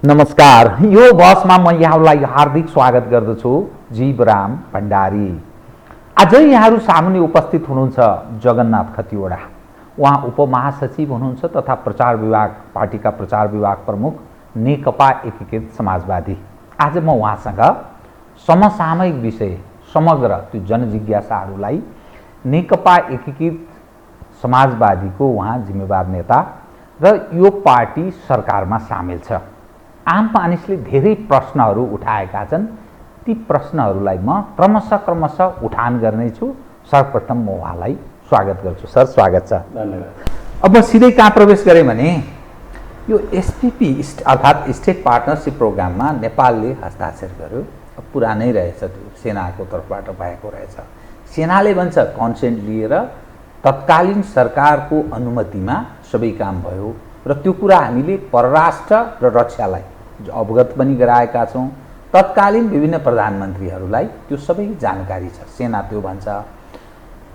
नमस्कार। यो बसमा म यहाँलाई हार्दिक स्वागत गर्दछु। जीवराम भण्डारी। आज यहाँहरू सामुन्ने उपस्थित हुनुहुन्छ जगन्नाथ खतिवडा। उहाँ उपमहासचिव हुनुहुन्छ तथा प्रचार विभाग पार्टीका प्रचार विभाग प्रमुख नेकपा एकीकृत समाजवादी। आज म उहाँसँग समसामयिक विषय समग्र त्यो जनजिज्ञासाहरूलाई नेकपा एकीकृत समाजवादीको उहाँ जिम्मेवार नेता र यो पार्टी सरकारमा सामेल छ। आम मानिसले धेरै प्रश्नहरू उठाएका छन्। ती प्रश्नहरूलाई म क्रमशः उठान गर्नेछु। सर्वप्रथम म उहाँलाई स्वागत गर्छु। सर, स्वागत छ। धन्यवाद। अब सिधै कहाँ प्रवेश गरेँ भने यो एसपीपी अर्थात् स्टेट पार्टनरसिप प्रोग्राममा नेपालले हस्ताक्षर गर्यो। पुरानै रहेछ, त्यो सेनाको तर्फबाट भएको रहेछ। सेनाले भन्छ कन्सेन्ट लिएर तत्कालीन सरकारको अनुमतिमा सबै काम भयो र त्यो कुरा हामीले परराष्ट्र र रक्षालाई अवगत पनि गराएका छौँ। तत्कालीन विभिन्न प्रधानमन्त्रीहरूलाई त्यो सबै जानकारी छ। सेना त्यो भन्छ।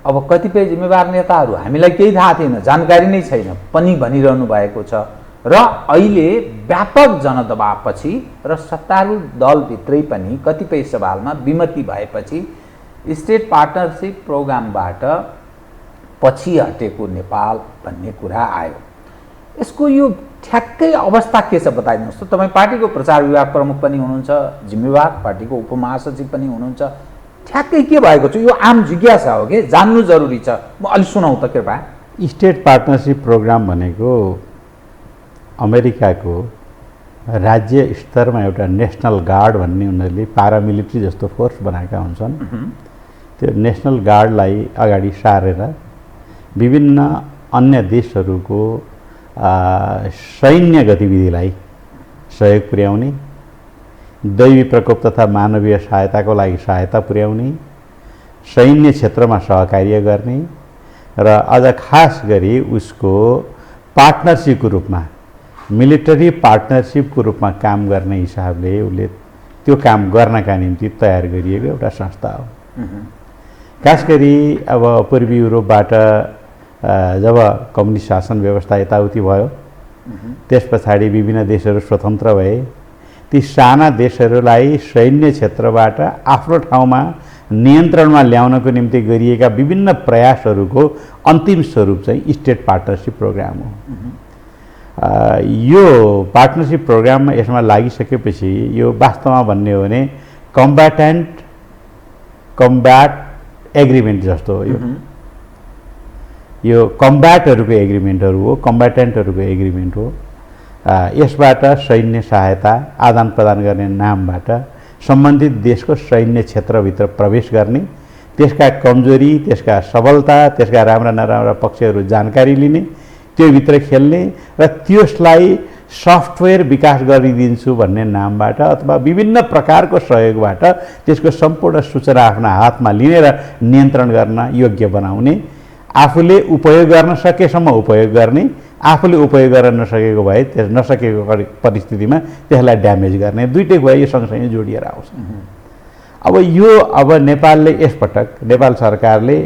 अब कतिपय जिम्मेवार नेताहरू हामीलाई केही थाहा थिएन, जानकारी नै छैन पनि भनिरहनु भएको छ र अहिले व्यापक जनदबावपछि र सत्तारूढ दलभित्रै पनि कतिपय सवालमा विमति भएपछि स्टेट पार्टनरसिप प्रोग्रामबाट पछि हटेको नेपाल भन्ने कुरा आयो। यसको यो ठ्याक्कै अवस्था के छ बताइदिनुहोस् त। तपाईँ पार्टीको प्रचार विभाग प्रमुख पनि हुनुहुन्छ, जिम्मेवार पार्टीको उपमहासचिव पनि हुनुहुन्छ। ठ्याक्कै के भएको छ यो आम जिज्ञासा हो कि जान्नु जरुरी छ। म अलि सुनाउँ त कृपया। स्टेट पार्टनरसिप प्रोग्राम भनेको अमेरिकाको राज्य स्तरमा एउटा नेसनल गार्ड भन्ने उनीहरूले पारामिलिट्री जस्तो फोर्स बनाएका हुन्छन्। त्यो नेसनल गार्डलाई अगाडि सारेर विभिन्न अन्य देशहरूको सैन्य गतिविधिलाई सहयोग पुर्याउने, दैवी प्रकोप तथा मानवीय सहायताको लागि सहायता पुर्याउने, सैन्य क्षेत्रमा सहकार्य गर्ने र अझ खास गरी उसको पार्टनरसिपको रूपमा मिलिटरी पार्टनरसिपको रूपमा काम गर्ने हिसाबले उसले त्यो काम गर्नका निम्ति तयार गरिएको एउटा संस्था हो। खास गरी अब पूर्वी युरोपबाट जब कम्युनिस्ट शासन व्यवस्था यताउति भयो, त्यस पछाडि विभिन्न देशहरू स्वतन्त्र भए। ती साना देशहरूलाई सैन्य क्षेत्रबाट आफ्नो ठाउँमा नियन्त्रणमा ल्याउनको निम्ति गरिएका विभिन्न प्रयासहरूको अन्तिम स्वरूप चाहिँ स्टेट पार्टनरसिप प्रोग्राम हो। यो पार्टनरसिप प्रोग्राममा यसमा लागिसकेपछि यो वास्तवमा भन्ने हो भने कम्ब्याट एग्रिमेन्ट जस्तो हो। यो कम्ब्याटहरूको एग्रिमेन्टहरू हो, कम्ब्याटेन्टहरूको एग्रिमेन्ट हो। यसबाट सैन्य सहायता आदान प्रदान गर्ने नामबाट सम्बन्धित देशको सैन्य क्षेत्रभित्र प्रवेश गर्ने, त्यसका कमजोरी, त्यसका सबलता, त्यसका राम्रा नराम्रा पक्षहरू जानकारी लिने, त्योभित्र खेल्ने र त्यसलाई सफ्टवेयर विकास गरिदिन्छु भन्ने नामबाट अथवा विभिन्न प्रकारको सहयोगबाट त्यसको सम्पूर्ण सूचना आफ्ना हातमा लिने र नियन्त्रण गर्न योग्य बनाउने, आफूले उपयोग गर्न सकेसम्म उपयोग गर्ने, आफूले उपयोग गर्न नसकेको भए नसकेको परिस्थितिमा त्यसलाई ड्यामेज गर्ने, दुईटै कुरा यो सँगसँगै जोडिएर आउँछ। अब नेपालले यसपटक नेपाल सरकारले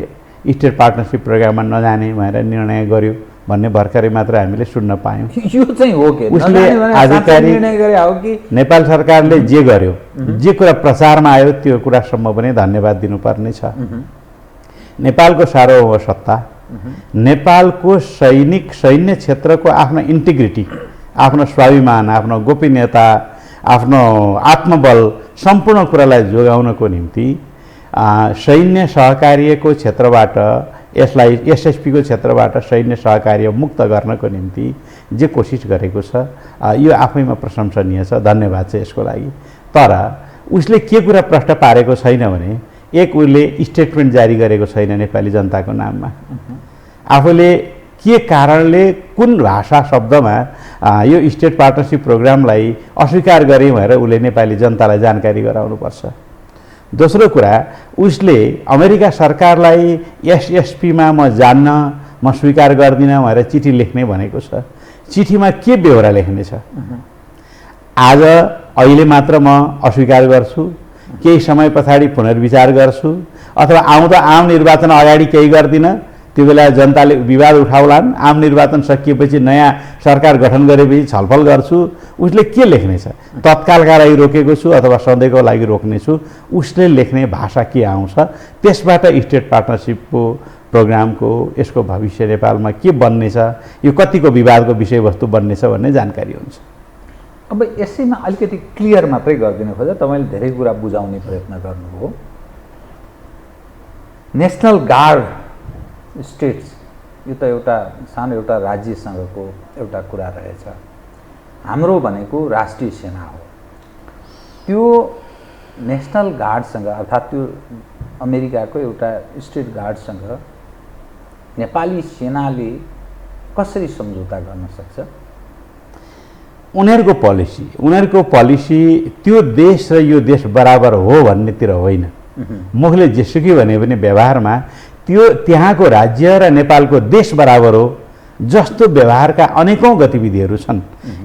स्टेट पार्टनरसिप प्रोग्राममा नजाने भनेर निर्णय गर्यो भन्ने भर्खरै मात्र हामीले सुन्न पायौँ। यो चाहिँ हो के उसले आधिकारिक निर्णय गरे हो कि नेपाल सरकारले जे गर्यो, जे कुरा प्रचारमा आयो त्यो कुरासम्म पनि धन्यवाद दिनुपर्ने छ। नेपालको सार्वभौम सत्ता, नेपालको सैन्य क्षेत्रको आफ्नो इन्टिग्रिटी, आफ्नो स्वाभिमान, आफ्नो गोपनीयता, आफ्नो आत्मबल सम्पूर्ण कुरालाई जोगाउनको निम्ति सैन्य सहकार्यको क्षेत्रबाट यसलाई एसएसपीको क्षेत्रबाट सैन्य सहकार्य मुक्त गर्नको निम्ति जे कोसिस गरेको छ यो आफैमा प्रशंसनीय छ। धन्यवाद छ यसको लागि। तर उसले के कुरा प्रश्न पारेको छैन भने एक उसले स्टेटमेन्ट जारी गरेको छैन नेपाली जनताको नाममा। आफूले के कारणले कुन भाषा शब्दमा यो स्टेट पार्टनरसिप प्रोग्रामलाई अस्वीकार गरे भनेर उसले नेपाली जनतालाई जानकारी गराउनुपर्छ। दोस्रो कुरा, उसले अमेरिका सरकारलाई एसएसपीमा म जान्न, म स्वीकार गर्दिनँ भनेर चिठी लेख्ने भनेको छ। चिठीमा के बेहोरा लेख्ने छ? आज अहिले मात्र म अस्वीकार गर्छु, केही समय पछाडि पुनर्विचार गर्छु, अथवा आउँदो आम निर्वाचन अगाडि केही गर्दिनँ, त्यो बेला जनताले विवाद उठाउलान्, आम निर्वाचन सकिएपछि नयाँ सरकार गठन गरेपछि छलफल गर्छु, उसले के लेख्नेछ? तत्कालका लागि रोकेको छु अथवा सधैँको लागि रोक्नेछु, उसले लेख्ने भाषा के आउँछ? त्यसबाट स्टेट पार्टनरसिपको प्रोग्रामको यसको भविष्य नेपालमा के बन्नेछ, यो कतिको विवादको विषयवस्तु बन्नेछ भन्ने जानकारी हुन्छ। अब यसैमा अलिकति क्लियर मात्रै गरिदिनु खोज्दा तपाईँले धेरै कुरा बुझाउने प्रयत्न गर्नुभयो। नेसनल गार्ड स्टेट्स यो त एउटा सानो एउटा राज्यसँगको एउटा कुरा रहेछ। हाम्रो भनेको राष्ट्रिय सेना हो। त्यो नेसनल गार्डसँग अर्थात् त्यो अमेरिकाको एउटा स्टेट गार्डसँग नेपाली सेनाले कसरी सम्झौता गर्न सक्छ? उनीहरूको पोलिसी त्यो देश र यो देश बराबर हो भन्नेतिर होइन। मुखले जेसुकै भने पनि व्यवहारमा त्यो त्यहाँको राज्य र नेपालको देश बराबर हो जस्तो व्यवहारका अनेकौं गतिविधिहरू छन्।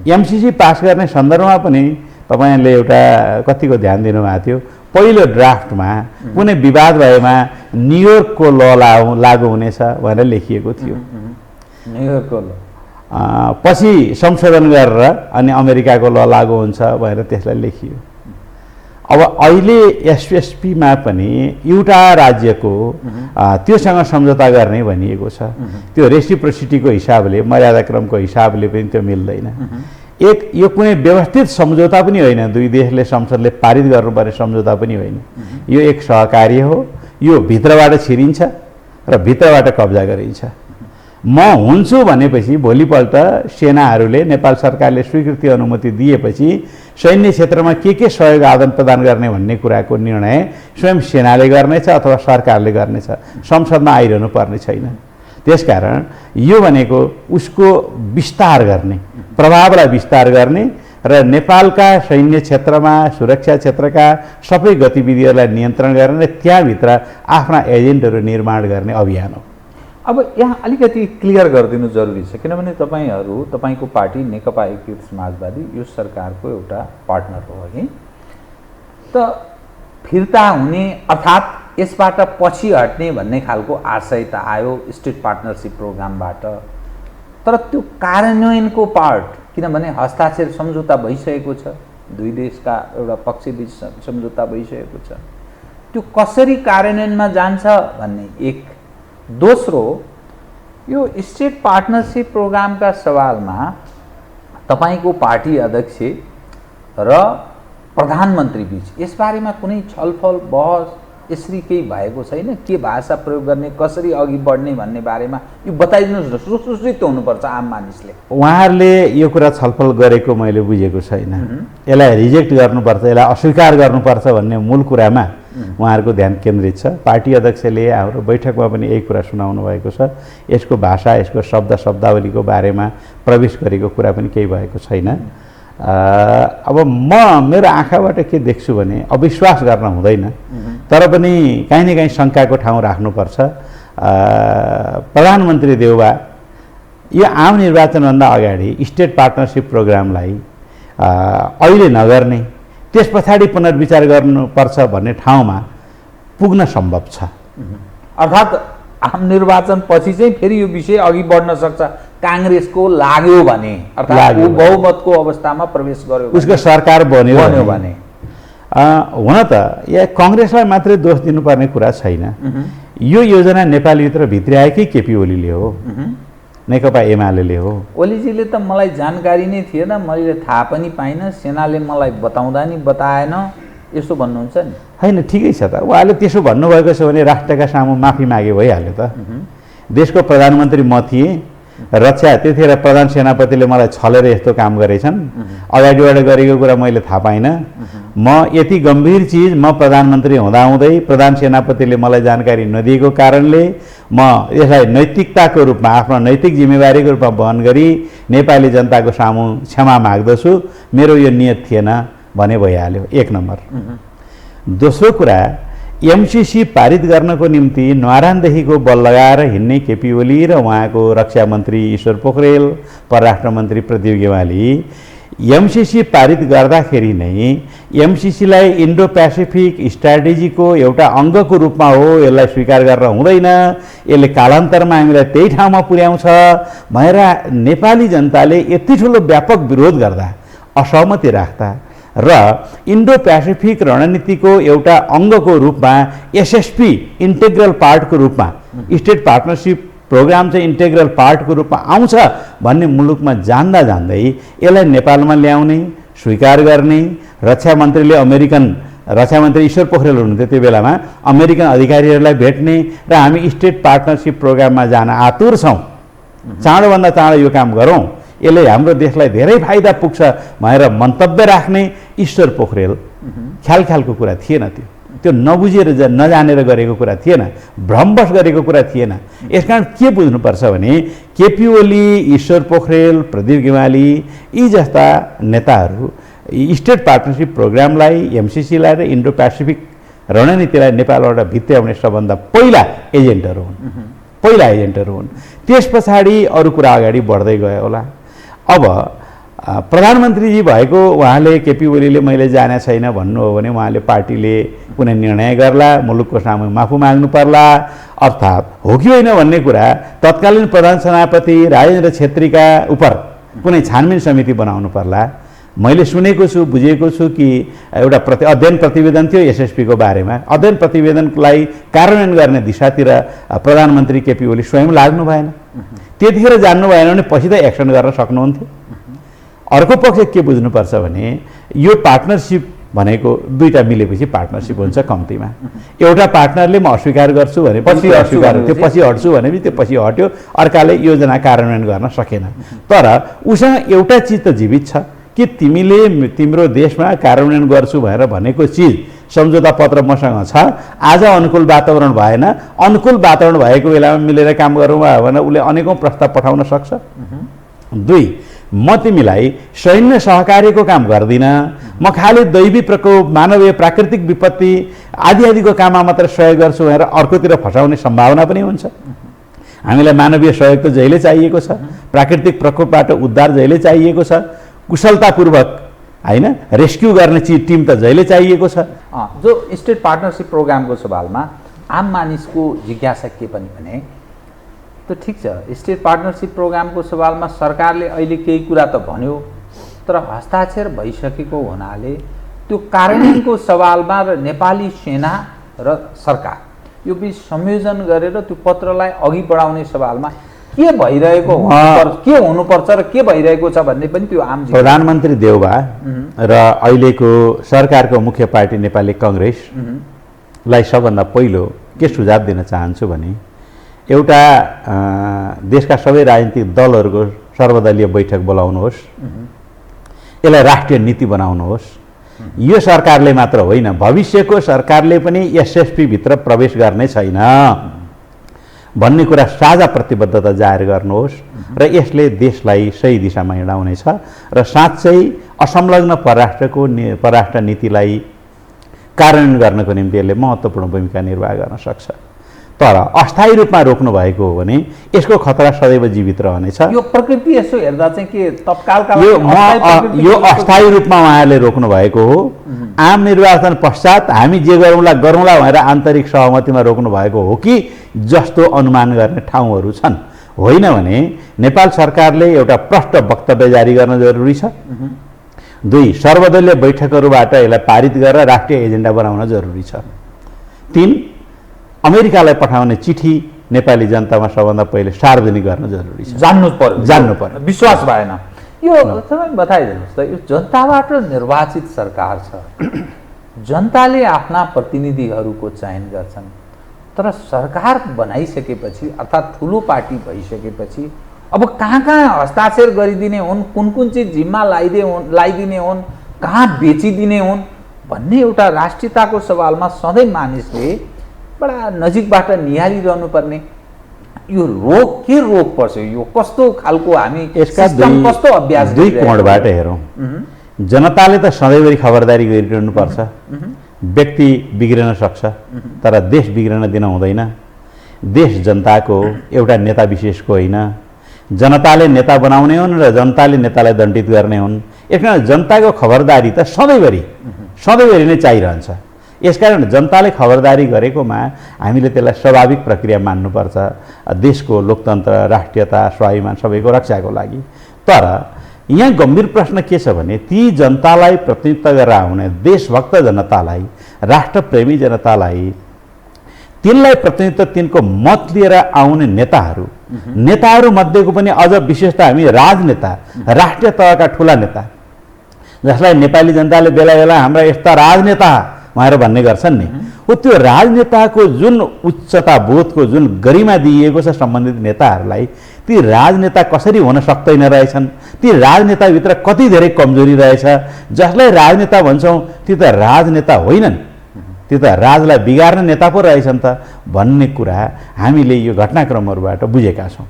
एमसीसी पास गर्ने सन्दर्भमा पनि तपाईँले एउटा कतिको ध्यान दिनुभएको थियो, पहिलो ड्राफ्टमा कुनै विवाद भएमा न्युयोर्कको ल लागू हुनेछ भनेर लेखिएको थियो। न्युयोर्कको ल पछि संशोधन गरेर अनि अमेरिकाको ल लागू हुन्छ भनेर त्यसलाई लेखियो। अब अहिले एसएसपीमा पनि एउटा राज्यको त्योसँग सम्झौता गर्ने भनिएको छ। त्यो रेसिप्रोसिटीको हिसाबले, मर्यादाक्रमको हिसाबले पनि त्यो मिल्दैन। यो कुनै व्यवस्थित सम्झौता पनि होइन, दुई देशले संसदले पारित गर्नुपर्ने सम्झौता पनि होइन। यो एक सहकार्य हो। यो भित्रबाट छिरिन्छ र भित्रबाट कब्जा गरिन्छ। म हुन्छु भनेपछि भोलिपल्ट सेनाहरूले, नेपाल सरकारले स्वीकृति अनुमति दिएपछि सैन्य क्षेत्रमा के सहयोग आदान प्रदान गर्ने भन्ने कुराको निर्णय स्वयं सेनाले गर्नेछ अथवा सरकारले गर्नेछ, संसदमा आइरहनु पर्ने छैन। त्यसकारण यो भनेको उसको विस्तार गर्ने, प्रभावलाई विस्तार गर्ने र नेपालका सैन्य क्षेत्रमा, सुरक्षा क्षेत्रका सबै गतिविधिहरूलाई नियन्त्रण गर्ने, त्यहाँभित्र आफ्ना एजेन्टहरू निर्माण गर्ने अभियान हो। अब यहाँ अलिकति क्लियर गरिदिनु जरुरी छ, किनभने तपाईँको पार्टी नेकपा एकीकृत समाजवादी यो सरकारको एउटा पार्टनर हो है। त फिर्ता हुने अर्थात् यसबाट पछि हट्ने भन्ने खालको आशय त आयो स्टेट पार्टनरसिप प्रोग्रामबाट, तर त्यो कार्यान्वयनको पार्ट, किनभने हस्ताक्षर सम्झौता भइसकेको छ, दुई देशका एउटा पक्षबीच सम्झौता भइसकेको छ, त्यो कसरी कार्यान्वयनमा जान्छ भन्ने एक। दोस्रो, यो स्टेट पार्टनरसिप प्रोग्रामका सवालमा तपाईको पार्टी अध्यक्ष र प्रधानमन्त्री बीच यसबारेमा कुनै छलफल बहस यसरी केही भएको छैन? के भाषा प्रयोग गर्ने, कसरी अघि बढ्ने भन्ने बारेमा यो बताइदिनुहोस् न, सुसूचित हुनुपर्छ आम मानिसले। उहाँहरूले यो कुरा छलफल गरेको मैले बुझेको छैन। यसलाई रिजेक्ट गर्नुपर्छ, यसलाई अस्वीकार गर्नुपर्छ भन्ने मूल कुरामा उहाँहरूको ध्यान केन्द्रित छ। पार्टी अध्यक्षले हाम्रो बैठकमा पनि यही कुरा सुनाउनु भएको छ। यसको भाषा, यसको शब्दावलीको बारेमा प्रवेश गरेको कुरा पनि केही भएको छैन। अब मेरो आँखाबाट के देख्छु भने अविश्वास गर्न हुँदैन, तर पनि काहीँ न काहीँ शङ्काको ठाउँ राख्नुपर्छ। प्रधानमन्त्री देउबा यो आम निर्वाचनभन्दा अगाडि स्टेट पार्टनरसिप प्रोग्रामलाई अहिले नगर्ने, त्यस पछाडि पुनर्विचार गर्नुपर्छ भन्ने ठाउँमा पुग्न सम्भव छ। अर्थात् आम निर्वाचन पछि चाहिँ फेरि यो विषय अघि बढ्न सक्छ, काङ्ग्रेसको लाग्यो भने, अर्थात् बहुमतको अवस्थामा प्रवेश गर्यो, उसको सरकार बन्यो भने। हुन त या काङ्ग्रेसलाई मात्रै दोष दिनुपर्ने कुरा छैन। यो योजना नेपालभित्र भित्र्याएकै केपी ओलीले हो, नेकपा एमाले हो। ओलीजीले त मलाई जानकारी नै थिएन, मैले थाहा पनि पाइनँ, सेनाले मलाई बताउँदा नि बताएन, यसो भन्नुहुन्छ नि? होइन, ठिकै छ त। उहाँले त्यसो भन्नुभएको छ भने राष्ट्रका सामु माफी मागे भइहाल्यो त। देशको प्रधानमन्त्री म थिएँ, रक्षा त्यतिखेर प्रधान सेनापतिले मलाई छलेर यस्तो काम गरेछन्, अगाडिबाट गरेको कुरा मैले थाहा पाइनँ। म यति गम्भीर चिज म प्रधानमन्त्री हुँदाहुँदै प्रधान सेनापतिले मलाई जानकारी नदिएको कारणले म यसलाई नैतिकताको रूपमा, आफ्नो नैतिक जिम्मेवारीको रूपमा वहन गरी नेपाली जनताको सामु क्षमा माग्दछु, मेरो यो नियत थिएन भने भइहाल्यो, एक नम्बर। दोस्रो कुरा, एमसीसी पारित गर्नको निम्ति न्वारानदेखिको बल लगाएर हिँड्ने केपी ओली र उहाँको रक्षा मन्त्री ईश्वर पोखरेल, परराष्ट्र मन्त्री प्रदीप गेवाली एमसीसी पारित गर्दाखेरि नै एमसीसीलाई इन्डो पेसिफिक स्ट्राटेजीको एउटा अङ्गको रूपमा हो, यसलाई स्वीकार गरेर हुँदैन, यसले कालान्तरमा हामीलाई त्यही ठाउँमा पुर्याउँछ भनेर नेपाली जनताले यति ठुलो व्यापक विरोध गर्दा, असहमति राख्दा र इन्डो पेसिफिक रणनीतिको एउटा अङ्गको रूपमा एसएसपी इन्टेग्रल पार्टको रूपमा स्टेट पार्टनरसिप प्रोग्राम चाहिँ इन्टेग्रल पार्टको रूपमा आउँछ भन्ने मुलुकमा जान्दा जान्दै यसलाई नेपालमा ल्याउने, स्वीकार गर्ने, रक्षा मन्त्रीले अमेरिकन रक्षा मन्त्री ईश्वर पोखरेल हुनुहुन्थ्यो त्यो बेलामा, अमेरिकन अधिकारीहरूलाई भेट्ने र हामी स्टेट पार्टनरसिप प्रोग्राममा जान आतुर छौँ, चाँडोभन्दा चाँडो यो काम गरौँ, यसले हाम्रो देशलाई धेरै फाइदा पुग्छ भनेर मन्तव्य राख्ने ईश्वर पोखरेल ख्यालको कुरा थिएन। त्यो नबुझेर नजानेर गरेको कुरा थिएन, भ्रमवश गरेको कुरा थिएन। यसकारण के बुझ्नुपर्छ भने केपी ओली, ईश्वर पोखरेल, प्रदीप गेवाली यी जस्ता नेताहरू स्टेट पार्टनरसिप प्रोग्रामलाई, एमसीसीलाई र इन्डो पेसिफिक रणनीतिलाई नेपालबाट भित्र्याउने सबभन्दा पहिला एजेन्टहरू हुन्। त्यस पछाडि अरू कुरा अगाडि बढ्दै गयो होला। अब प्रधानमन्त्रीजी भएको उहाँले, केपी ओलीले मैले जाने छैन भन्नु हो भने उहाँले पार्टीले कुनै निर्णय गर्ला, मुलुकको सामु माफु माग्नु पर्ला, अर्थात् हो कि होइन भन्ने कुरा तत्कालीन प्रधान सेनापति राजेन्द्र छेत्रीका उप कुनै छानबिन समिति बनाउनु पर्ला। मैले सुनेको छु, बुझेको छु कि एउटा अध्ययन प्रतिवेदन थियो एसएसपीको बारेमा, अध्ययन प्रतिवेदनलाई कार्यान्वयन गर्ने दिशातिर प्रधानमन्त्री केपी ओली स्वयं लाग्नु भएन। त्यतिखेर जान्नु भएन भने पछि त एक्सन गर्न सक्नुहुन्थ्यो। अर्को पक्ष के बुझ्नुपर्छ भने यो पार्टनरसिप भनेको दुईटा मिलेपछि पार्टनरसिप हुन्छ कम्तीमा। एउटा पार्टनरले म अस्वीकार गर्छु भने पछि अस्वीकार, त्यो पछि हट्छु भने त्यो पछि हट्यो, अर्काले योजना कार्यान्वयन गर्न सकेन। तर उसँग एउटा चिज त जीवित छ कि तिमीले तिम्रो देशमा कार्यान्वयन गर्छु भनेर भनेको चिज सम्झौता पत्र मसँग छ, आज अनुकूल वातावरण भएन, अनुकूल वातावरण भएको बेलामा मिलेर काम गरौँ भने उसले अनेकौँ प्रस्ताव पठाउन सक्छ। दुई, म तिमीलाई सैन्य सहकार्यको काम गर्दिनँ, म खालि दैवी प्रकोप, मानवीय प्राकृतिक विपत्ति आदिको काममा मात्र सहयोग गर्छु भनेर अर्कोतिर फसाउने सम्भावना पनि हुन्छ। हामीलाई मानवीय सहयोग त जहिले चाहिएको छ, प्राकृतिक प्रकोपबाट उद्धार जहिले चाहिएको छ, कुशलतापूर्वक होइन रेस्क्यु गर्ने टिम त जहिले चाहिएको छ। जो स्टेट पार्टनरसिप प्रोग्रामको सवालमा आम मानिसको जिज्ञासा के पनि भने त ठिक छ, स्टेट पार्टनरसिप प्रोग्रामको सवालमा सरकारले अहिले केही कुरा त भन्यो, तर हस्ताक्षर भइसकेको हुनाले त्यो कार्यान्वयनको सवालमा र नेपाली सेना र सरकार यो बिच संयोजन गरेर त्यो पत्रलाई अघि बढाउने सवालमा के भइरहेको के हुनुपर्छ र के भइरहेको छ भन्ने पनि त्यो आम प्रधानमन्त्री देउबा र अहिलेको सरकारको मुख्य पार्टी नेपाली कांग्रेसलाई सबभन्दा पहिलो के सुझाव दिन चाहन्छु भने एउटा देशका सबै राजनीतिक दलहरूको सर्वदलीय बैठक बोलाउनुहोस्, यसलाई राष्ट्रिय नीति बनाउनुहोस्। यो सरकारले मात्र होइन, भविष्यको सरकारले पनि एसएसपी भित्र प्रवेश गर्ने छैन भन्ने कुरा साझा प्रतिबद्धता जाहेर गर्नुहोस् र यसले देशलाई सही दिशामा हिँडाउनेछ र साँच्चै असंलग्न परराष्ट्र नीतिलाई कार्यान्वयन गर्नको निम्ति यसले महत्त्वपूर्ण भूमिका निर्वाह गर्न सक्छ। तर अस्थायी रूपमा रोक्नु भएको हो भने यसको खतरा सदैव जीवित रहनेछ। यो प्रकृति यसो हेर्दा चाहिँ के तत्कालका यो अस्थायी रूपमा उहाँहरूले रोक्नु भएको हो। आम निर्वाचन पश्चात हामी जे गरौँला भनेर आन्तरिक सहमतिमा रोक्नु भएको हो कि जस्तो अनुमान गर्ने ठाउँहरू छन्। होइन भने नेपाल सरकारले एउटा प्रष्ट वक्तव्य जारी गर्न जरुरी छ। दुई, सर्वदलीय बैठकहरूबाट यसलाई पारित गरेर राष्ट्रिय एजेन्डा बनाउन जरुरी छ। तीन, अमेरिकालाई पठाउने चिठी नेपाली जनतामा सबभन्दा पहिले सार्वजनिक गर्न जरुरी छ। जान्नु पर्यो, विश्वास भएन। यो तपाईँ बताइदिनुहोस् त, यो जनताबाट निर्वाचित सरकार छ, जनताले आफ्ना प्रतिनिधिहरूको चयन गर्छन्, तर सरकार बनाइसकेपछि अर्थात् ठुलो पार्टी भइसकेपछि अब कहाँ हस्ताक्षर गरिदिने हुन्, कुन चिज जिम्मा लगाइदिने हुन्, कहाँ बेचिदिने हुन् भन्ने एउटा राष्ट्रियताको सवालमा सधैँ मानिसले बडा नजिकबाट निहालिरहनु पर्ने। यो के रोग पर्छ, यो कस्तो खालको हामी यसका कस्तो अभ्यास दुई कोणबाट हेरौँ। जनताले त सधैँभरि खबरदारी गरिरहनु पर्छ। व्यक्ति बिग्रन सक्छ तर देश बिग्रन दिन हुँदैन। देश जनताको एउटा नेता विशेषको होइन, जनताले नेता बनाउने हुन् र जनताले नेतालाई दण्डित गर्ने हुन्। यसकारण जनताको खबरदारी त सधैँभरि नै चाहिरहन्छ। यसकारण जनताले खबरदारी गरेकोमा हामीले त्यसलाई स्वाभाविक प्रक्रिया मान्नुपर्छ, देशको लोकतन्त्र, राष्ट्रियता, स्वाभिमान सबैको रक्षाको लागि। तर यहाँ गम्भीर प्रश्न के छ भने ती जनतालाई प्रतिनिधित्व गरेर आउने देशभक्त जनतालाई, राष्ट्रप्रेमी जनतालाई, तिनलाई प्रतिनिधित्व तिनको मत लिएर आउने नेताहरू मध्येको पनि अझ विशेषतः हामी राजनेता, राष्ट्रिय तहका ठुला नेता जसलाई नेपाली जनताले बेला बेला हाम्रा यस्ता राजनेता भनेर भन्ने गर्छन् नि, त्यो राजनेताको जुन उच्चता बोधको जुन गरिमा दिइएको छ सम्बन्धित नेताहरूलाई, ती राजनेता कसरी हुन सक्दैन रहेछन्, ती राजनेताभित्र कति धेरै कमजोरी रहेछ, जसलाई राजनेता भन्छौँ ती त राजनेता होइनन्, ती त राजलाई बिगार्ने नेता पो रहेछन् त भन्ने कुरा हामीले यो घटनाक्रमहरूबाट बुझेका छौँ।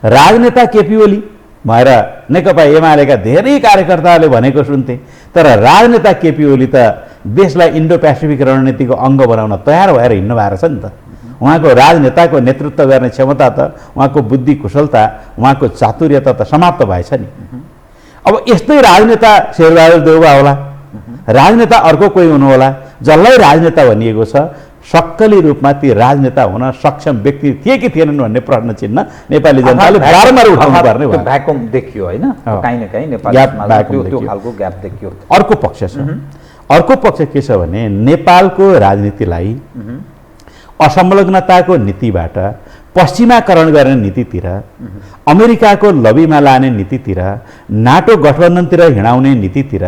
राजनेता केपी ओली भएर नेकपा एमालेका धेरै कार्यकर्ताहरूले भनेको सुन्थे, तर राजनेता केपी ओली त देशलाई इन्डो पेसिफिक रणनीतिको अङ्ग बनाउन तयार भएर हिँड्नु भएको छ नि त। उहाँको राजनेताको नेतृत्व गर्ने क्षमता त, उहाँको बुद्धि कुशलता, उहाँको चातुर्यता त समाप्त भएछ नि। अब यस्तै राजनेता शेरबहादुर देउवा होला, राजनेता अर्को कोही हुनुहोला, जसलाई राजनेता भनिएको छ, सक्कली रूपमा ती राजनेता हुन सक्षम व्यक्ति थिए कि थिएनन् भन्ने प्रश्न चिन्ह नेपाली जनताले बारम्बार उठाउनु पर्ने भयो। भ्याकुम देखियो होइन, कहीँ न कहीँ नेपाली त्यो खालको ग्याप देखियो। अर्को पक्ष छ, अर्को पक्ष के छ भने नेपालको राजनीतिलाई असंलग्नताको नीतिबाट पश्चिमाकरण गर्ने नीतितिर, अमेरिकाको लबीमा लाने नीतितिर, नाटो गठबन्धनतिर हिँडाउने नीतितिर,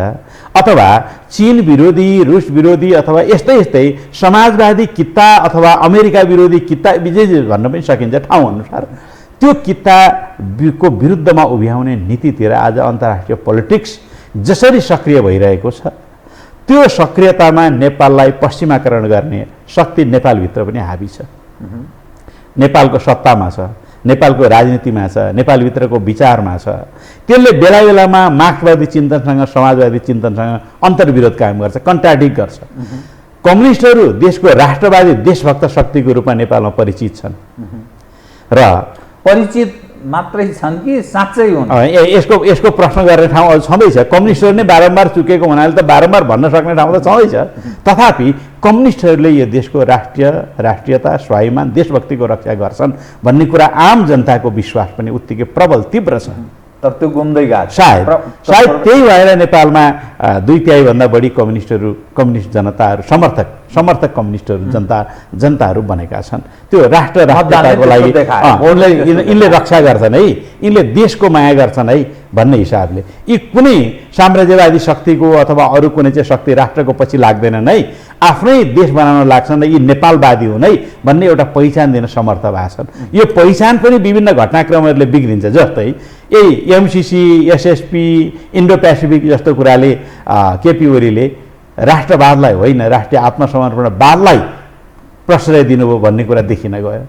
अथवा चीन विरोधी, रुस विरोधी अथवा यस्तै समाजवादी कित्ता अथवा अमेरिका विरोधी कित्ता भन्न पनि सकिन्छ ठाउँ अनुसार, त्यो कित्ताको विरुद्धमा उभ्याउने नीतितिर आज अन्तर्राष्ट्रिय पोलिटिक्स जसरी सक्रिय भइरहेको छ, त्यो सक्रियतामा नेपाललाई पश्चिमाकरण गर्ने शक्ति नेपालभित्र पनि हाबी छ। नेपालको सत्तामा छ, नेपालको राजनीतिमा छ, नेपालभित्रको विचारमा छ। त्यसले बेला बेलामा मार्क्सवादी चिन्तनसँग, समाजवादी चिन्तनसँग अन्तर्विरोध कायम गर्छ, कन्ट्राडिक्ट गर्छ। कम्युनिस्टहरू देशको राष्ट्रवादी देशभक्त शक्तिको रूपमा नेपालमा परिचित छन् र परिचित मात्रै छन् कि साँच्चै हुन्, यसको प्रश्न गर्ने ठाउँ अझ छँदैछ। कम्युनिस्टहरू नै बारम्बार चुकेको हुनाले त बारम्बार भन्न सक्ने ठाउँ त छँदैछ। तथापि कम्युनिस्टहरूले यो देशको राष्ट्रियता, स्वाभिमान, देशभक्तिको रक्षा गर्छन् भन्ने कुरा आम जनताको विश्वास पनि उत्तिकै प्रबल, तीव्र छ। तर त्यो गुम्दै गएको सायद त्यही भएर नेपालमा 2/3 भन्दा बढी कम्युनिस्ट जनताहरू समर्थक कम्युनिस्टहरू जनताहरू बनेका छन्। त्यो राष्ट्रको लागि यिनले रक्षा गर्छन् है, यिनले देशको माया गर्छन् है भन्ने हिसाबले, यी कुनै साम्राज्यवादी शक्तिको अथवा अरू कुनै चाहिँ शक्ति राष्ट्रको पछि लाग्दैनन् है, आफ्नै देश बनाउन लाग्छन् र यी नेपालवादी हुन् है भन्ने एउटा पहिचान दिन समर्थ भएका छन्। यो पहिचान पनि विभिन्न घटनाक्रमहरूले बिग्रिन्छ। जस्तै यही एमसिसी, एसएसपी, इन्डो पेसिफिक जस्तो कुराले केपी ओलीले राष्ट्रवादलाई होइन, राष्ट्रिय आत्मसमर्पणवादलाई प्रश्रय दिनुभयो भन्ने कुरा देखिन गयो।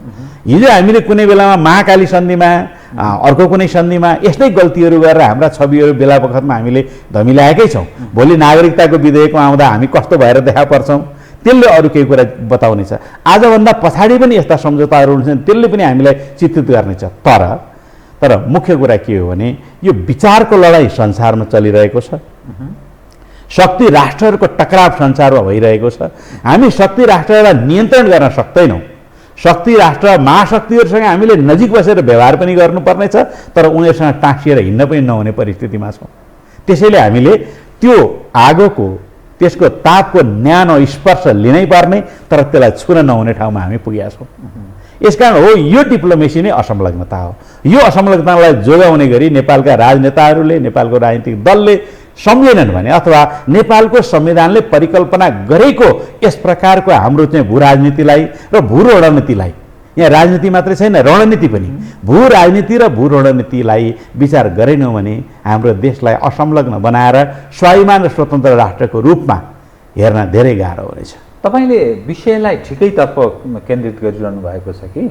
हिजो हामीले कुनै बेलामा महाकाली सन्धिमा, अर्को कुनै सन्धिमा यस्तै गल्तीहरू गरेर हाम्रा छविहरू बेला बखतमा हामीले धमिल्याएकै छौँ। भोलि नागरिकताको विधेयकमा आउँदा हामी कस्तो भएर देखा पर्छौँ, त्यसले अरू केही कुरा बताउने छ। आजभन्दा पछाडि पनि यस्ता सम्झौताहरू हुन्छन्, त्यसले पनि हामीलाई चित्रित गर्नेछ। तर मुख्य कुरा के हो भने यो विचारको लडाइँ संसारमा चलिरहेको छ, शक्ति राष्ट्रहरूको टकराव संसारमा भइरहेको छ। हामी शक्ति राष्ट्रलाई नियन्त्रण गर्न सक्दैनौँ। शक्ति राष्ट्र महाशक्तिहरूसँग हामीले नजिक बसेर व्यवहार पनि गर्नुपर्नेछ, तर उनीहरूसँग टाँसिएर हिँड्न पनि नहुने परिस्थितिमा छौँ। त्यसैले हामीले त्यो आगोको, त्यसको तापको न्यानो स्पर्श लिनै पर्ने, तर त्यसलाई छुन नहुने ठाउँमा हामी पुगेका छौँ। यसकारण हो यो डिप्लोमेसी नै असंलग्नता हो। यो असंलग्नतालाई जोगाउने गरी नेपालका राजनेताहरूले, नेपालको राजनीतिक दलले सम्झेनन् भने, अथवा नेपालको संविधानले परिकल्पना गरेको यस प्रकारको हाम्रो चाहिँ भू राजनीतिलाई र भू रणनीतिलाई, यहाँ राजनीति मात्रै छैन, रणनीति पनि, भू राजनीति र भू रणनीतिलाई विचार गरेनौँ भने हाम्रो देशलाई असंलग्न बनाएर स्वाभिमान र स्वतन्त्र राष्ट्रको रूपमा हेर्न धेरै गाह्रो हुनेछ। तपाईँले विषयलाई ठिकैतर्फ केन्द्रित गरिरहनु भएको छ कि,